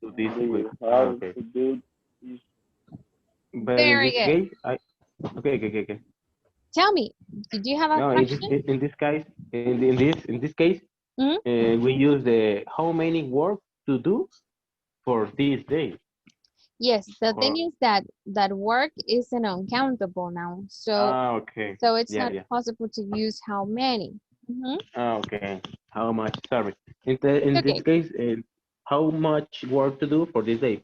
to this week? Okay. to do this? But Very in this good. case, okay. Tell me, did you have a No, question? in this case, in this case, we use the how many work to do for this day. Yes, the thing is that work is an uncountable now. So okay. so it's Yeah, not possible to use how many. Okay. How much? Sorry. In this Okay. case, how much work to do for this day?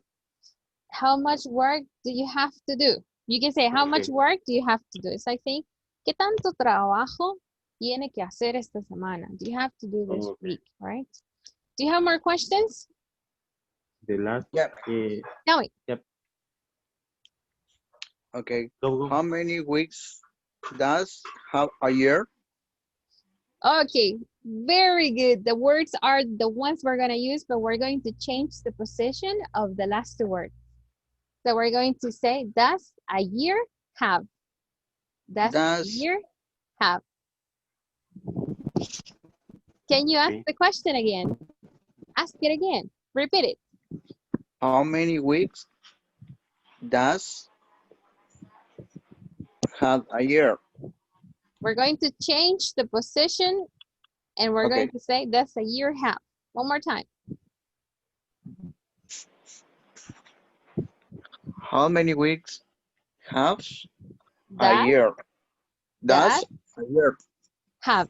How much work do you have to do? You can say, how much work do you have to do? It's like saying, ¿qué tanto trabajo tiene que hacer esta semana? Do you have to do this week, right? Do you have more questions? The last. Yep. Tell me. Yep. Okay. Go. How many weeks does have a year? Okay, very good. The words are the ones we're going to use, but we're going to change the position of the last two words. So we're going to say, does a year have? Does a year have? Can you ask the question again? Ask it again. Repeat it. How many weeks does have a year? We're going to change the position and we're going to say, does a year have? One more time. How many weeks have a Does, year? Does a year have?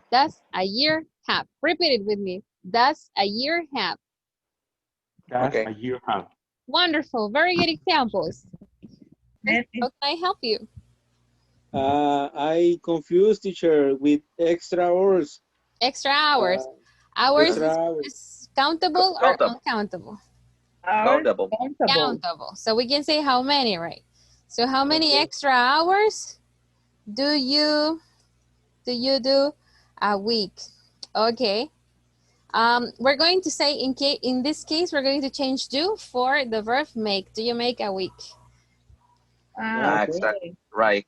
Does a year have? Repeat it with me. Does a year have? Does a year have? Wonderful. Very good examples. How can I help you? I confused teacher with extra hours. Extra hours. Hours is countable or uncountable? Countable. Countable. So we can say how many, right? So how many extra hours do you do a week? Okay. We're going to say in this case we're going to change do for the verb make. Do you make a week? Exactly. Right.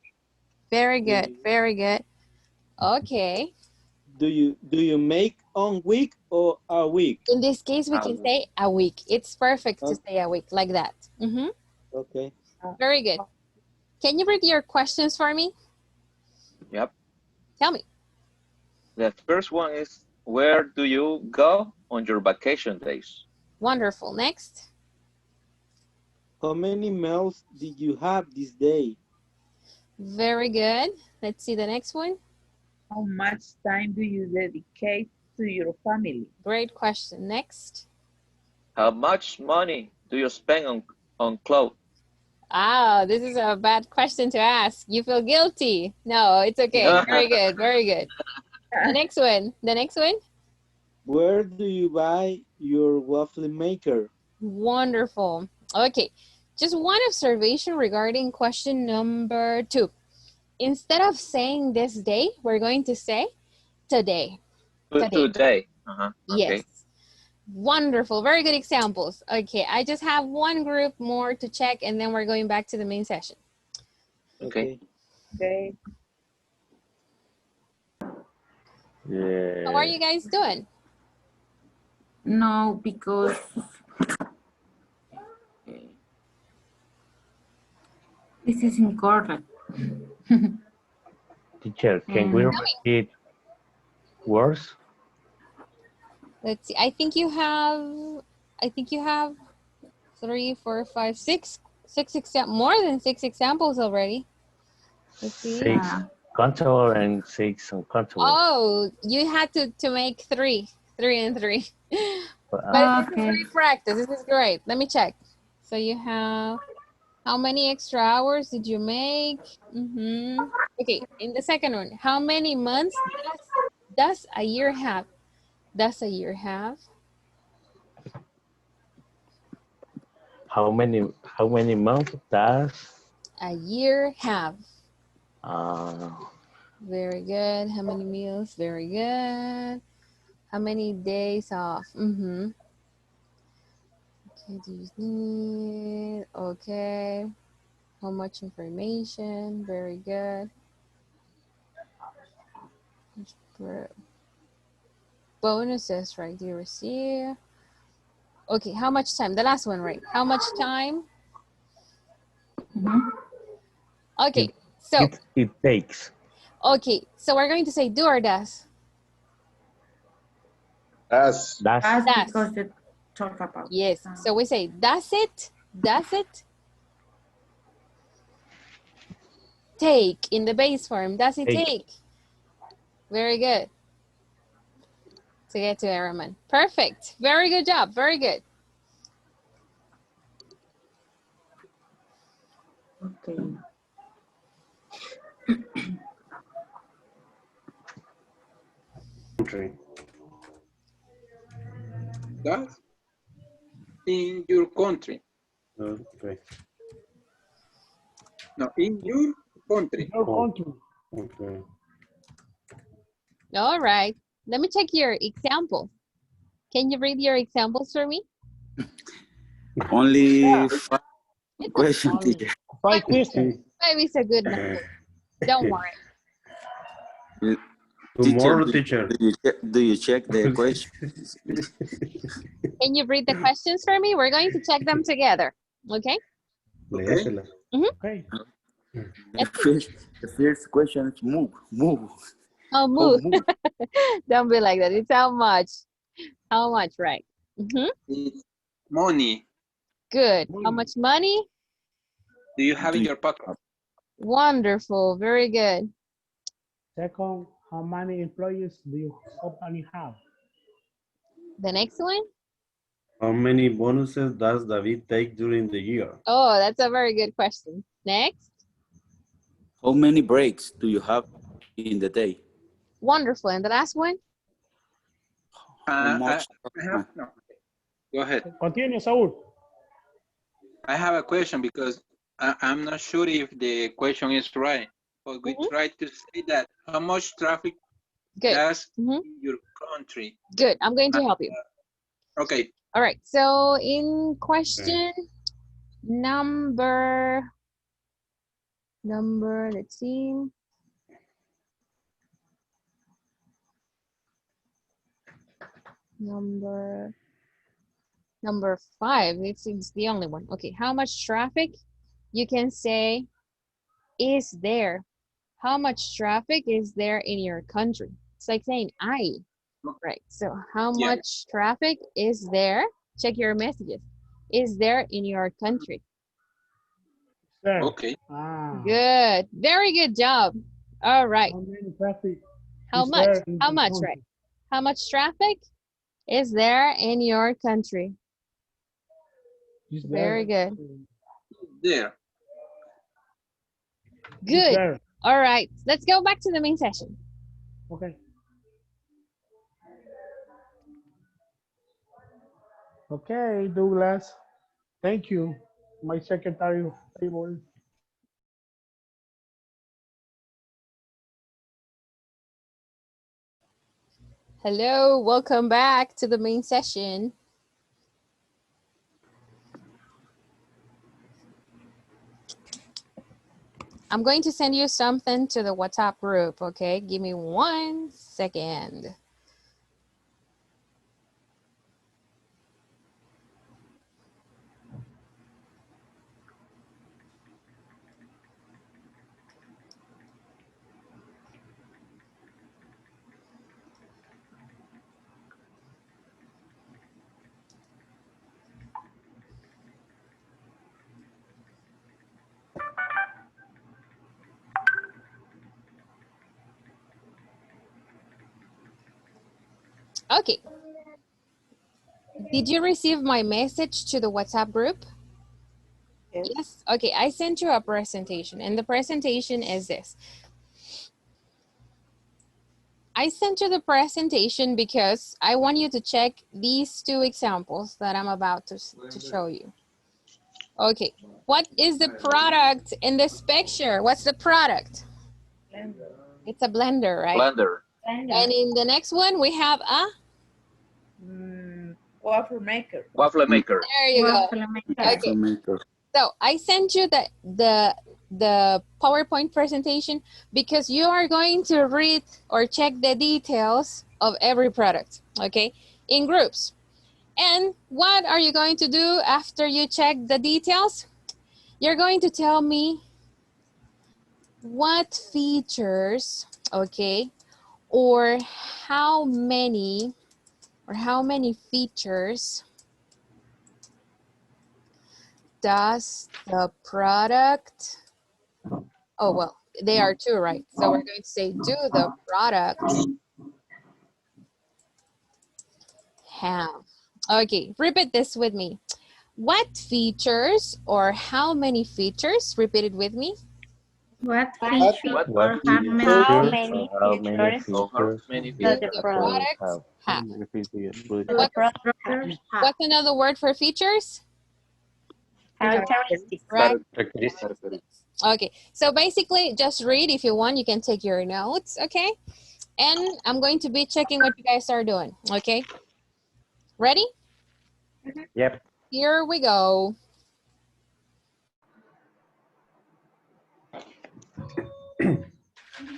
Very good. Very good. Okay. Do you make on week or a week? In this case, we can say a week. It's perfect to say a week like that. Okay. Very good. Can you read your questions for me? Yep. Tell me. The first one is, where do you go on your vacation days? Wonderful. Next. How many meals did you have this day? Very good. Let's see the next one. How much time do you dedicate to your family? Great question. Next. How much money do you spend on clothes? Ah, this is a bad question to ask. You feel guilty. No, it's okay. Very good. Very good. The next one. The next one. Where do you buy your waffle maker? Wonderful. Okay. Just one observation regarding question number 2. Instead of saying this day, we're going to say today. Today. Yes. Okay. Wonderful. Very good examples. Okay, I just have one group more to check and then we're going back to the main session. Okay. Okay. Yeah. How are you guys doing? No, because this is incorrect. Teacher, can we repeat words? Let's see. I think you have 3, 4, 5, 6 more than 6 examples already. Let's see. 6 countable and 6 uncountable. Oh, you had to make 3 and 3. But this is great practice. This is great. Let me check. So you have, how many extra hours did you make? Okay, in the second one, how many months does a year have? Does a year have? How many months does a year have? Uh, Very good. How many meals? Very good. How many days off? Okay, do you need? Okay. How much information? Very good. Bonuses, right? Do you receive? Okay, how much time? The last one, right? How much time? Okay, so. It takes. Okay, so we're going to say do or does? Does. That's because you talk about. Yes, so we say does it take in the base form? Does it take? Very good. To get to Araman. Perfect. Very good job. Very good. Okay. Does. country. Okay. No, in your country. Your country. Okay. All right. Let me check your example. Can you read your examples for me? Only 5 questions, teacher. 5 questions. 5 is a good number. Don't worry. Tomorrow, Teacher, teacher. do you check the questions? Can you read the questions for me? We're going to check them together. Okay? Léetela. Okay. The first question is move. Oh, move. Don't be like that. It's how much. How much, right? It's money. Good. How much money? Do you have in your pocket? Wonderful. Very good. Second, how many employees do your company have? The next one? How many bonuses does David take during the year? Oh, that's a very good question. Next. How many breaks do you have in the day? Wonderful. And the last one? How much? No. Go ahead. Continue, Saul. I have a question because I'm not sure if the question is right. But we try to say that how much traffic does your country? Good. I'm going to help you. Okay. All right. So in question number, let's see. Number 5. It's the only one. Okay. How much traffic? You can say is there. How much traffic is there in your country? It's like saying I. Right. So how much traffic is there? Check your messages. Is there in your country? Okay. Good. Very good job. All right. How many traffic? How is much? there in How your much, country? right? How much traffic is there in your country? Is Very there? good. There. Good. there? All right. Let's go back to the main session. Okay. Okay, Douglas. Thank you, my secretary of table. Hello. Welcome back to the main session. I'm going to send you something to the WhatsApp group, okay? Give me 1 second. Okay. Did you receive my message to the WhatsApp group? Yes. Okay, I sent you a presentation, and the presentation is this. I sent you the presentation because I want you to check these 2 examples that I'm about to show you. Okay, what is the product in this picture? What's the product? Blender. It's a blender, right? Blender. And in the next one, we have a? Waffle maker. Waffle maker. There you go. Okay. So I sent you the PowerPoint presentation because you are going to read or check the details of every product, okay, in groups. And what are you going to do after you check the details? You're going to tell me what features, okay, or how many features does the product, oh, well, they are 2, right? So we're going to say, do the product have? Okay, repeat this with me. What features or how many features? Repeat it with me. What features or how many How features many features does the product have? How many features? What's another word for features? Characteristics. Right? Characteristics. Okay, so basically just read. If you want, you can take your notes, okay? And I'm going to be checking what you guys are doing, okay? Ready? Yep. Here we go.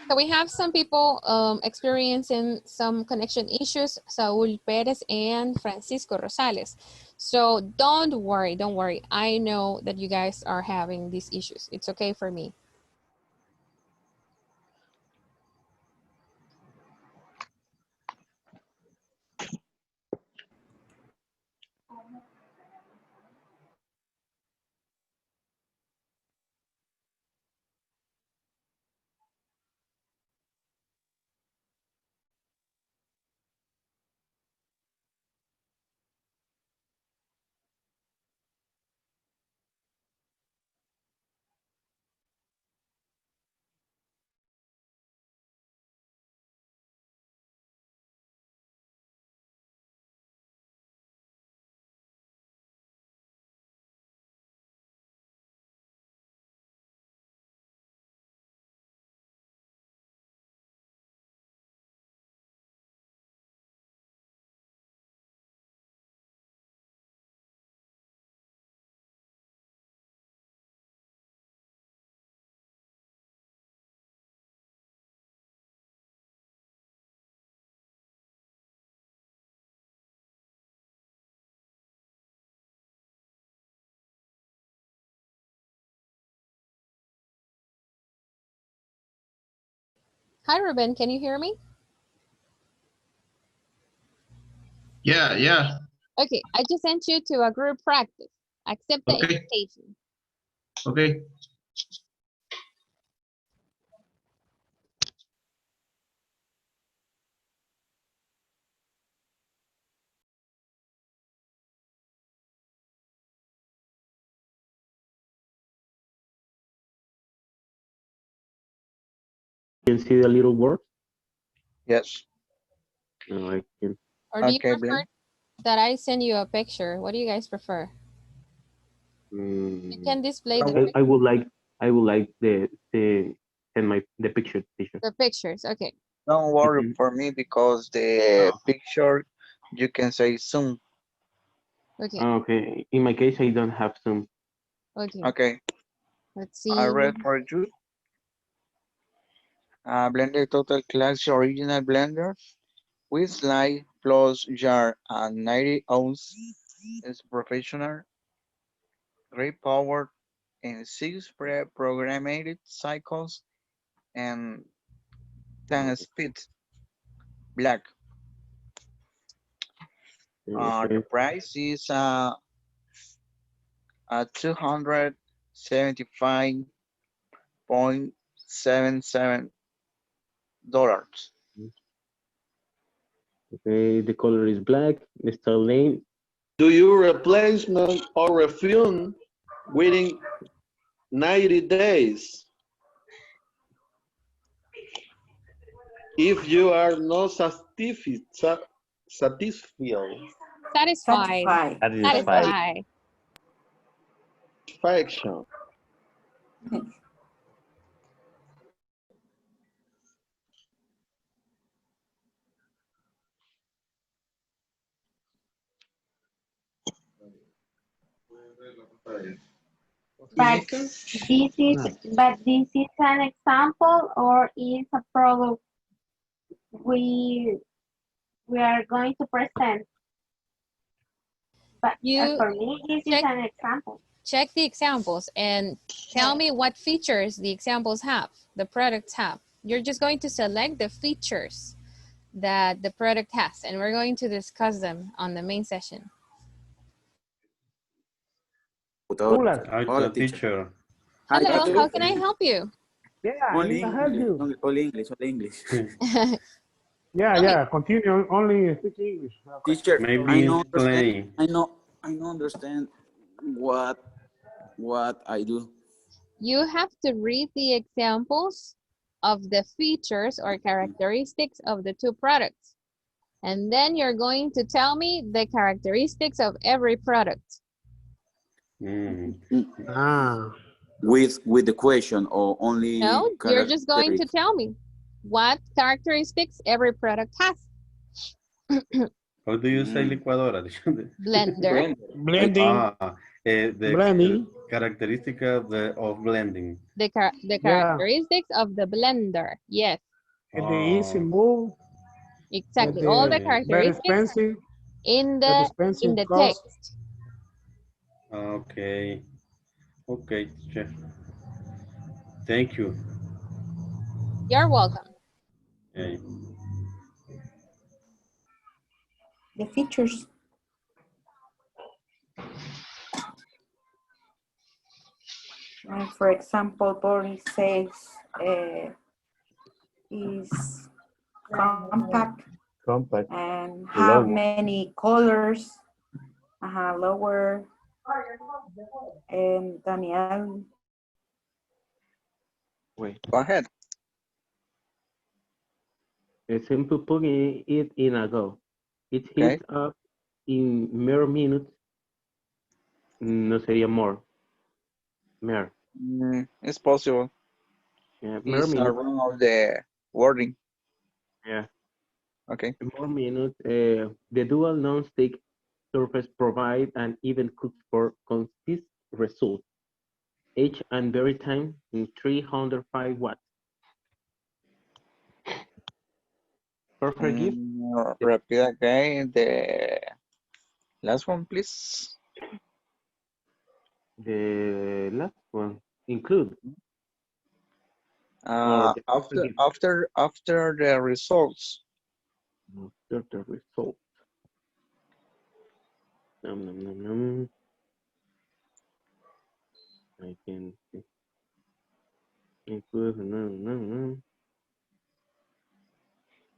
So we have some people experiencing some connection issues, Saul Perez and Francisco Rosales. So don't worry, don't worry. I know that you guys are having these issues. It's okay for me. Hi, Ruben, can you hear me? Yeah. Okay, I just sent you to a group practice. Accept the Okay. invitation. Okay. You can see the little word? Yes. No, I can. Or do you Okay, prefer Blaine. that I send you a picture? What do you guys prefer? You can display I would like the send the picture. the pictures. Okay. Don't worry for me because the picture you can say zoom. Okay. Okay. In my case, I don't have some. Okay. Okay. Let's see. I read for you. Blender Total Class Original Blender with slide plus jar and 90 ohms is professional, great power in 6 pre-programmed cycles and 10 speeds. Black. The price is $275.77. Okay, the color is black. The style name. Do you replacement or refund within 90 days? If you are not satisfied. Satisfied. Satisfied. Satisfied. Satisfaction. But this is an example or is a product we are going to present. But for me, this is an example. Check the examples and tell me what features the examples have, the products have. You're just going to select the features that the product has, and we're going to discuss them on the main session. Hola, teacher. Hi, Hello, teacher. how can I help you? Yeah, Only I help you. Only English. Yeah. Continue. Only speak English. Okay. Teacher, Maybe I know understand what I do. You have to read the examples of the features or characteristics of the two products. And then you're going to tell me the characteristics of every product. With the question or only? No, you're just going to tell me what characteristics every product has. How do you say licuadora? Blender. Blending. The Blending. characteristic of blending. The characteristics of the blender. Yes. The easy move. Exactly. All the characteristics in the text. Okay. Okay, chef. Thank you. You're welcome. Okay. The features. For example, Boris says is compact and have many colors. Lower. And Daniel. Wait, go ahead. A simple plugin it in a go. It heats up in mere minutes. No sería more. Mere. It's possible. Yeah, it's around of the wording. Yeah. Okay. More minutes. The dual non-stick surface provide an even cook for consist result. H and very time in 305 watts. Perfect gift. Repeat again the last one, please. The last one include. After the results. After the results. I can include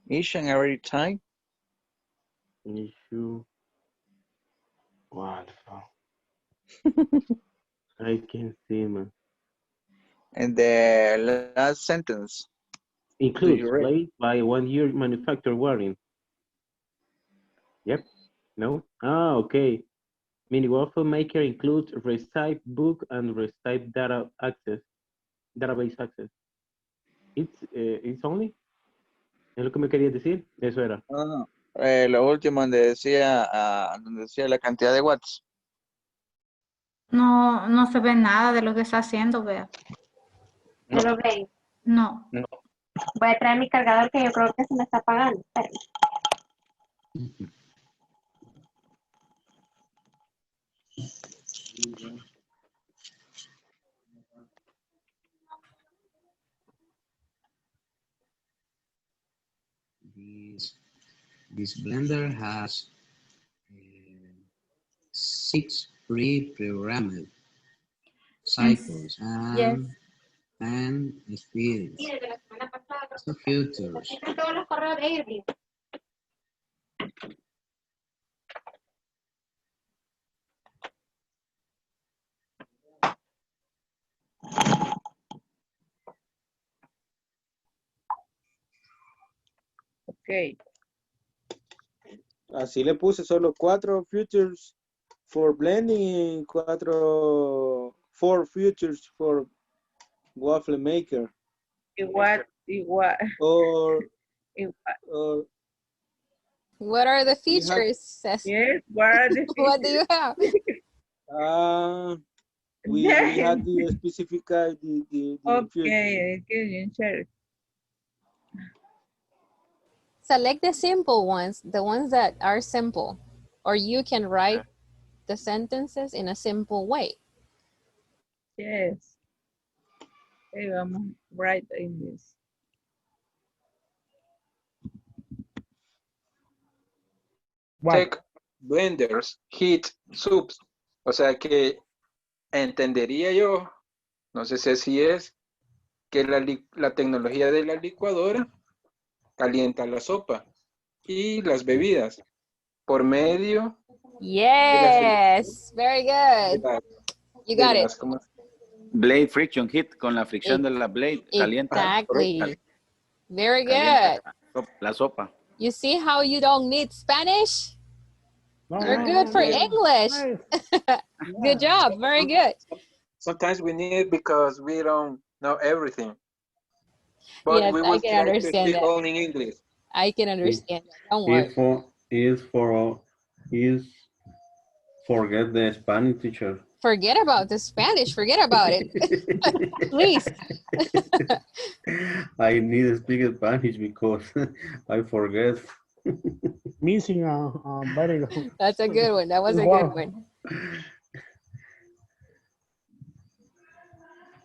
Each and every time. Issue. What? I can see, man. And the last sentence. Includes blade by 1 year manufacturer warranty. Yep. No? Ah, okay. Mini waffle maker includes recipe book and recipe database access. It's only. ¿Es lo que me querías decir? Eso era. No. Lo último donde decía la cantidad de watts. No, no se ve nada de lo que está haciendo, vea. ¿No lo ven? No. Voy a traer mi cargador que yo creo que se me está apagando. This blender has 6 pre-programmed cycles and speeds. So filters. Están todos los correos de Irving. Okay. Así le puse solo 4 features for blending y 4 features for waffle maker. Igual. What are the features? Yes, what are the features? What do you have? We had to specify the okay, okay. Select the simple ones, the ones that are simple, or you can write the sentences in a simple way. Yes. Okay, vamos right in this. Take blenders, heat, soups. O sea que entendería yo, no sé si así es, que la tecnología de la licuadora calienta la sopa y las bebidas por medio. Yes, very good. You got it. Blade friction heat, con la fricción de la blade calienta. Exactly. Very good. La sopa. You see how you don't need Spanish? No, You're no, good no, for no. English. Nice. Good job. Very good. Sometimes we need it because we don't know everything. But Yes, we I will can try to understand speak that. only in English. I can Is understand that. Don't worry. is forget the Spanish teacher. Forget about the Spanish. Forget about it. Please. I need to speak Spanish because I forget. Missing a very good That's a good one. That was a good word. one.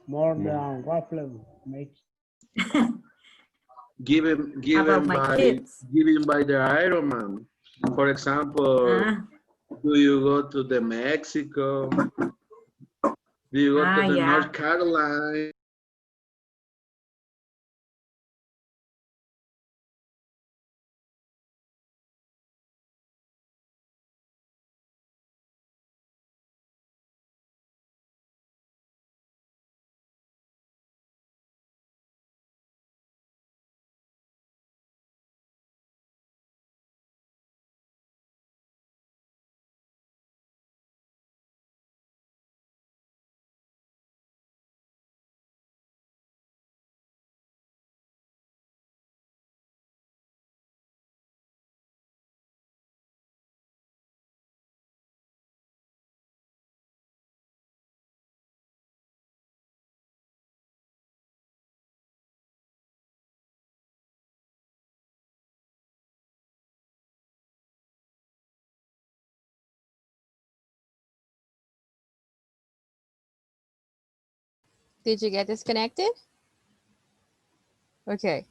More than waffle makes. Given by the Iron Man. For example, do you go to the Mexico? Do you go to the North Carolina? Did you get disconnected? Okay.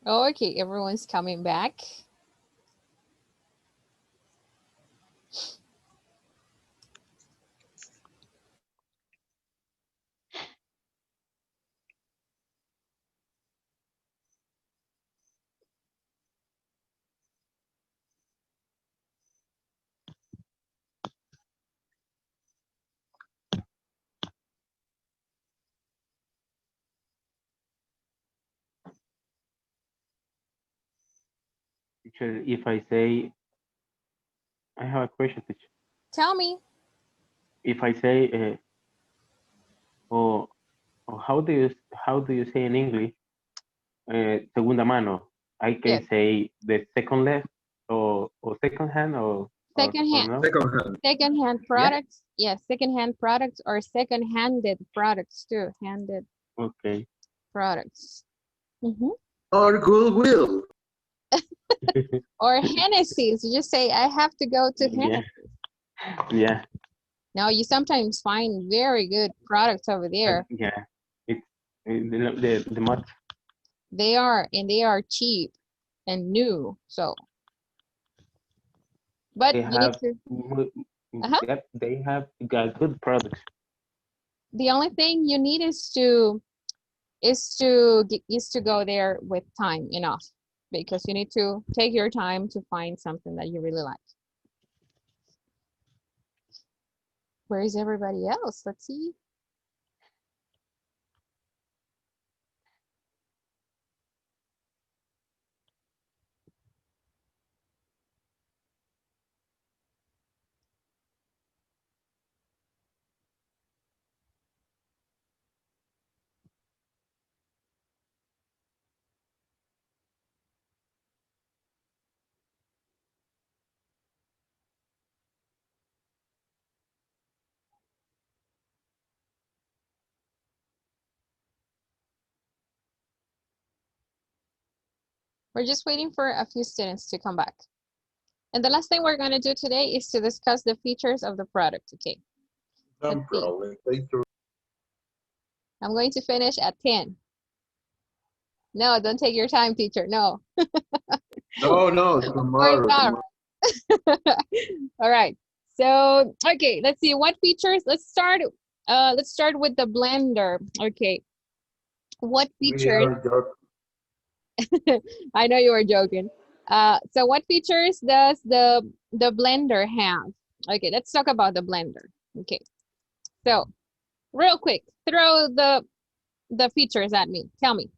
Okay, everyone's coming back. Teacher, if I say, I have a question, teacher. Tell me. If I say, oh, how do you say in English, segunda mano? I can Yes. say the second left or second hand or Secondhand. no? Secondhand products. Yes, secondhand products or second-handed products too. Handed Okay. products. Mhm. Or Goodwill. Or Hennessy's. You just say, I have to go to Yeah. Hennessy. Yeah. Now, you sometimes find very good products over there. Yeah. It's the much. They are, and they are cheap and new. So, but They you need have, to. yep, they have got good products. The only thing you need is to go there with time enough, because you need to take your time to find something that you really like. Where is everybody else? Let's see. We're just waiting for a few students to come back. And the last thing we're going to do today is to discuss the features of the product, okay? No problem. Thank you. I'm going to finish at 10. No, don't take your time, teacher. No. No, tomorrow. All right. So, okay, let's see what features. Let's start with the blender. Okay. What features? I know you were joking. So what features does the blender have? Okay, let's talk about the blender. Okay, so real quick, throw the features at me. Tell me.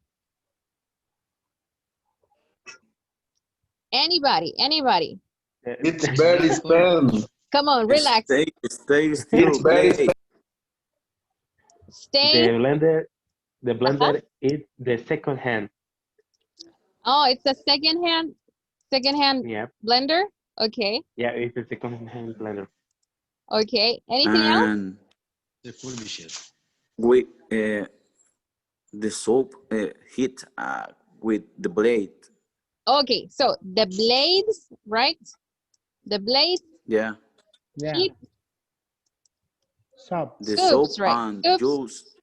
Anybody? It's very spam. Come on, relax. Stay still. It's very Play. Stay. The blender is the second hand. Oh, it's a second hand Yeah. blender? Okay. Yeah, it's a second hand blender. Okay. Anything else? And we the soap hit with the blade. Okay, so the blades, right? The blades Yeah. heat Soap. The Soups, soap right. and Soups. juice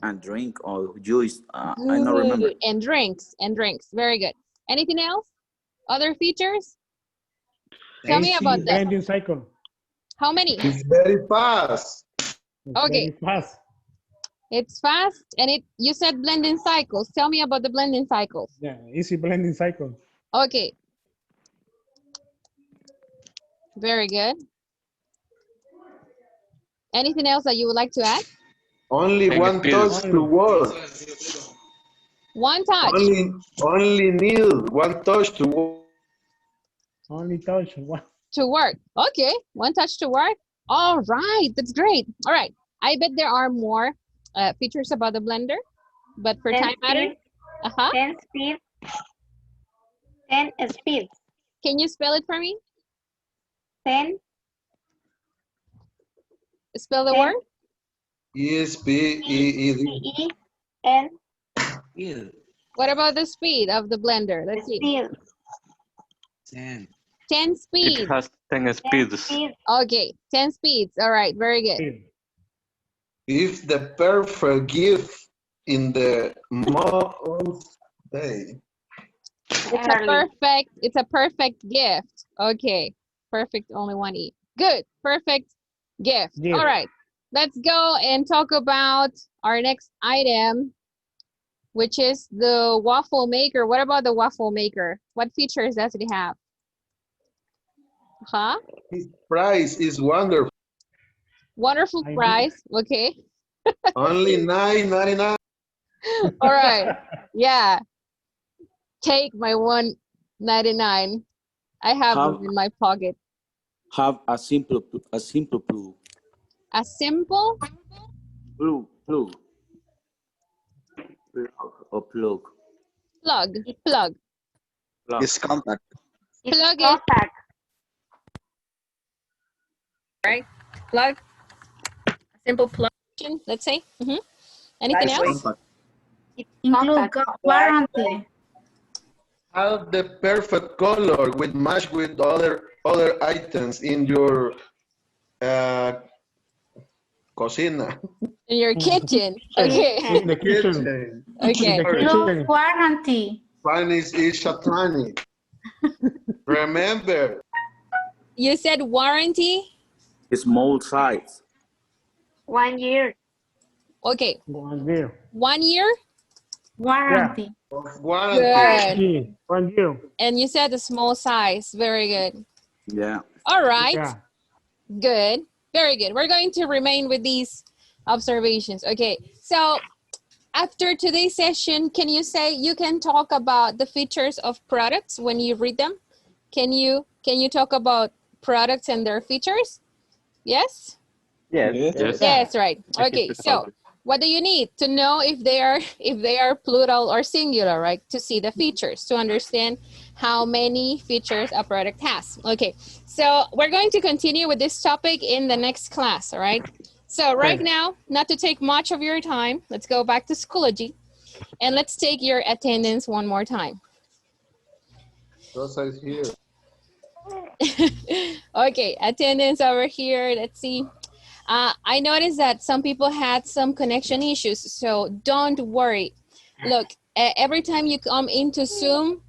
and drink or juice. I don't remember. Good. And drinks. Very good. Anything else? Other features? Tell me about that. Blending cycle. How many? It's very fast. Okay. Very fast. It's fast and you said blending cycles. Tell me about the blending cycles. Yeah, easy blending cycle. Okay. Very good. Anything else that you would like to add? Only one touch to work. One touch. Only need one touch to work. Only touch one. To work. Okay. One touch to work. All right. That's great. All right. I bet there are more features about the blender, but for time matter. 10 speed. 10 speed. Can you spell it for me? 10. Spell the word? E-S-P-E-E-D. N. What about the speed of the blender? Let's see. 10 speeds. It has 10 speeds. Okay, 10 speeds. All right, very good. It's the perfect gift in the most day. It's a perfect gift. Okay, perfect, only one E. Good, perfect gift. Yeah. All right, let's go and talk about our next item, which is the waffle maker. What about the waffle maker? What features does it have? Huh? His price is wonderful. Wonderful price. Okay. Only $9.99. All right. Yeah. Take my $1.99. I have it in my pocket. Have a simple plug. A simple Plug. Plug. plug. It's compact. Plug it. Right? Plug. A simple plug. Let's say. Anything else? Include warranty. Have the perfect color with match with other items in your cocina. In your kitchen. Okay. In the kitchen. Okay. Include warranty. Spanish is satanic. Remember. You said warranty? Small size. 1 year. Okay. 1 year. 1 year? Warranty. Good. 1 year. And you said a small size. Very good. Yeah. All right. Yeah. Good. Very good. We're going to remain with these observations. Okay. So after today's session, can you say you can talk about the features of products when you read them? Can you talk about products and their features? Yes? Yes. Yes, right. Okay. So what do you need to know if they are plural or singular, right? To see the features, to understand how many features a product has. Okay, so we're going to continue with this topic in the next class, all right? So right now, not to take much of your time, let's go back to Schoology and let's take your attendance one more time. Rosa is here. Okay, attendance over here, let's see. I noticed that some people had some connection issues, so don't worry. Look, every time you come into Zoom,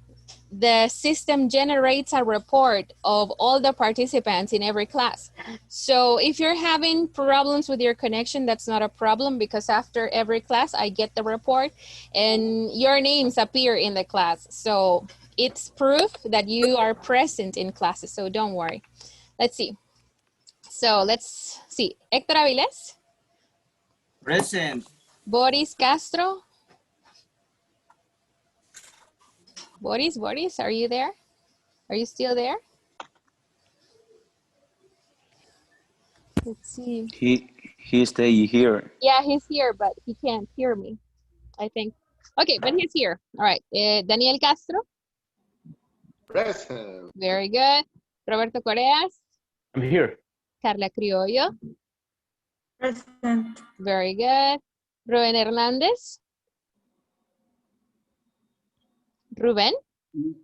the system generates a report of all the participants in every class. So if you're having problems with your connection, that's not a problem because after every class, I get the report and your names appear in the class. So it's proof that you are present in classes, so don't worry. Let's see. So let's see. Héctor Avilés. Present. Boris Castro. Boris, are you there? Are you still there? Let's see. He stay here. Yeah, he's here, but he can't hear me, I think. Okay, but he's here. All right. Daniel Castro. Present. Very good. Roberto Correas. I'm here. Carla Criollo. Present. Very good. Rubén Hernández. Rubén?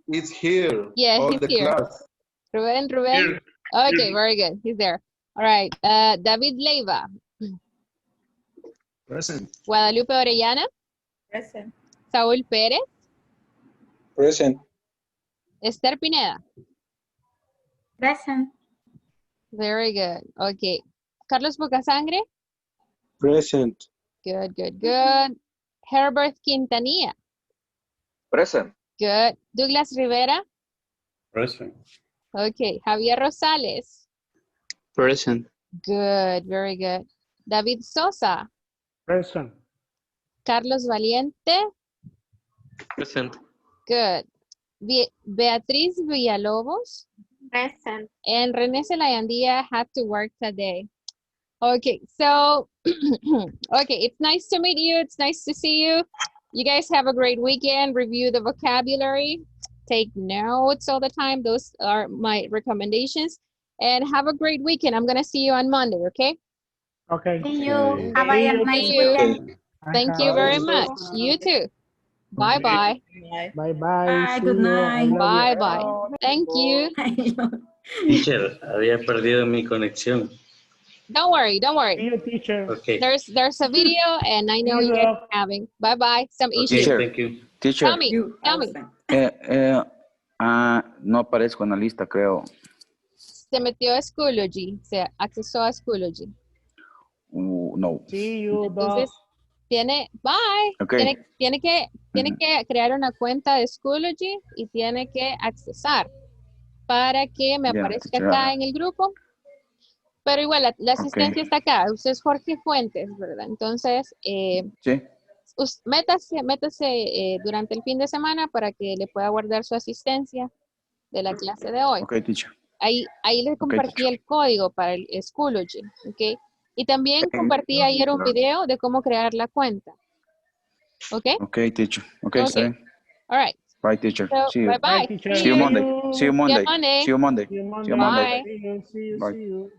It's here. Yeah, All he's the here. class. Rubén. Here. Okay, very good. He's there. All right. David Leiva. Present. Guadalupe Orellana. Present. Saúl Pérez. Present. Esther Pineda. Present. Very good. Okay. Carlos Bocasangre. Present. Good, good, good. Herbert Quintanilla. Present. Good. Douglas Rivera. Present. Okay. Javier Rosales. Present. Good, very good. David Sosa. Present. Carlos Valiente. Present. Good. Beatriz Villalobos. Present. And René Zelayandía had to work today. Okay, so, okay, it's nice to meet you. It's nice to see you. You guys have a great weekend. Review the vocabulary. Take notes all the time. Those are my recommendations. And have a great weekend. I'm going to see you on Monday, okay? Okay. See you. Have a nice weekend. Thank you very much. You too. Bye-bye. Bye-bye. Bye, good night. Bye-bye. Thank you. Teacher, había perdido mi conexión. Don't worry, don't worry. See you, teacher. Okay. There's a video and I know you guys are having. Bye-bye. Some issues. Teacher, Thank you. teacher, Tell me. no aparezco en la lista, creo. Se metió a Schoology, se accesó a Schoology. No. See you, Entonces, bye. Okay. Tiene que crear una cuenta de Schoology y tiene que accesar para que me aparezca acá en el grupo. Pero igual, la asistencia está acá. Usted es Jorge Fuentes, ¿verdad? Entonces, sí. Métase durante el fin de semana para que le pueda guardar su asistencia de la clase de hoy. Ok, teacher. Ahí le compartí el código para el Schoology, ¿ok? Y también compartí ayer un video de cómo crear la cuenta. ¿Ok? Ok, teacher. Ok, está bien. All right. Bye, teacher. So, See you. bye-bye. See you Monday. See you Monday. Monday. See you Monday. See you Monday. See you Monday. Bye. See you. Bye. See you.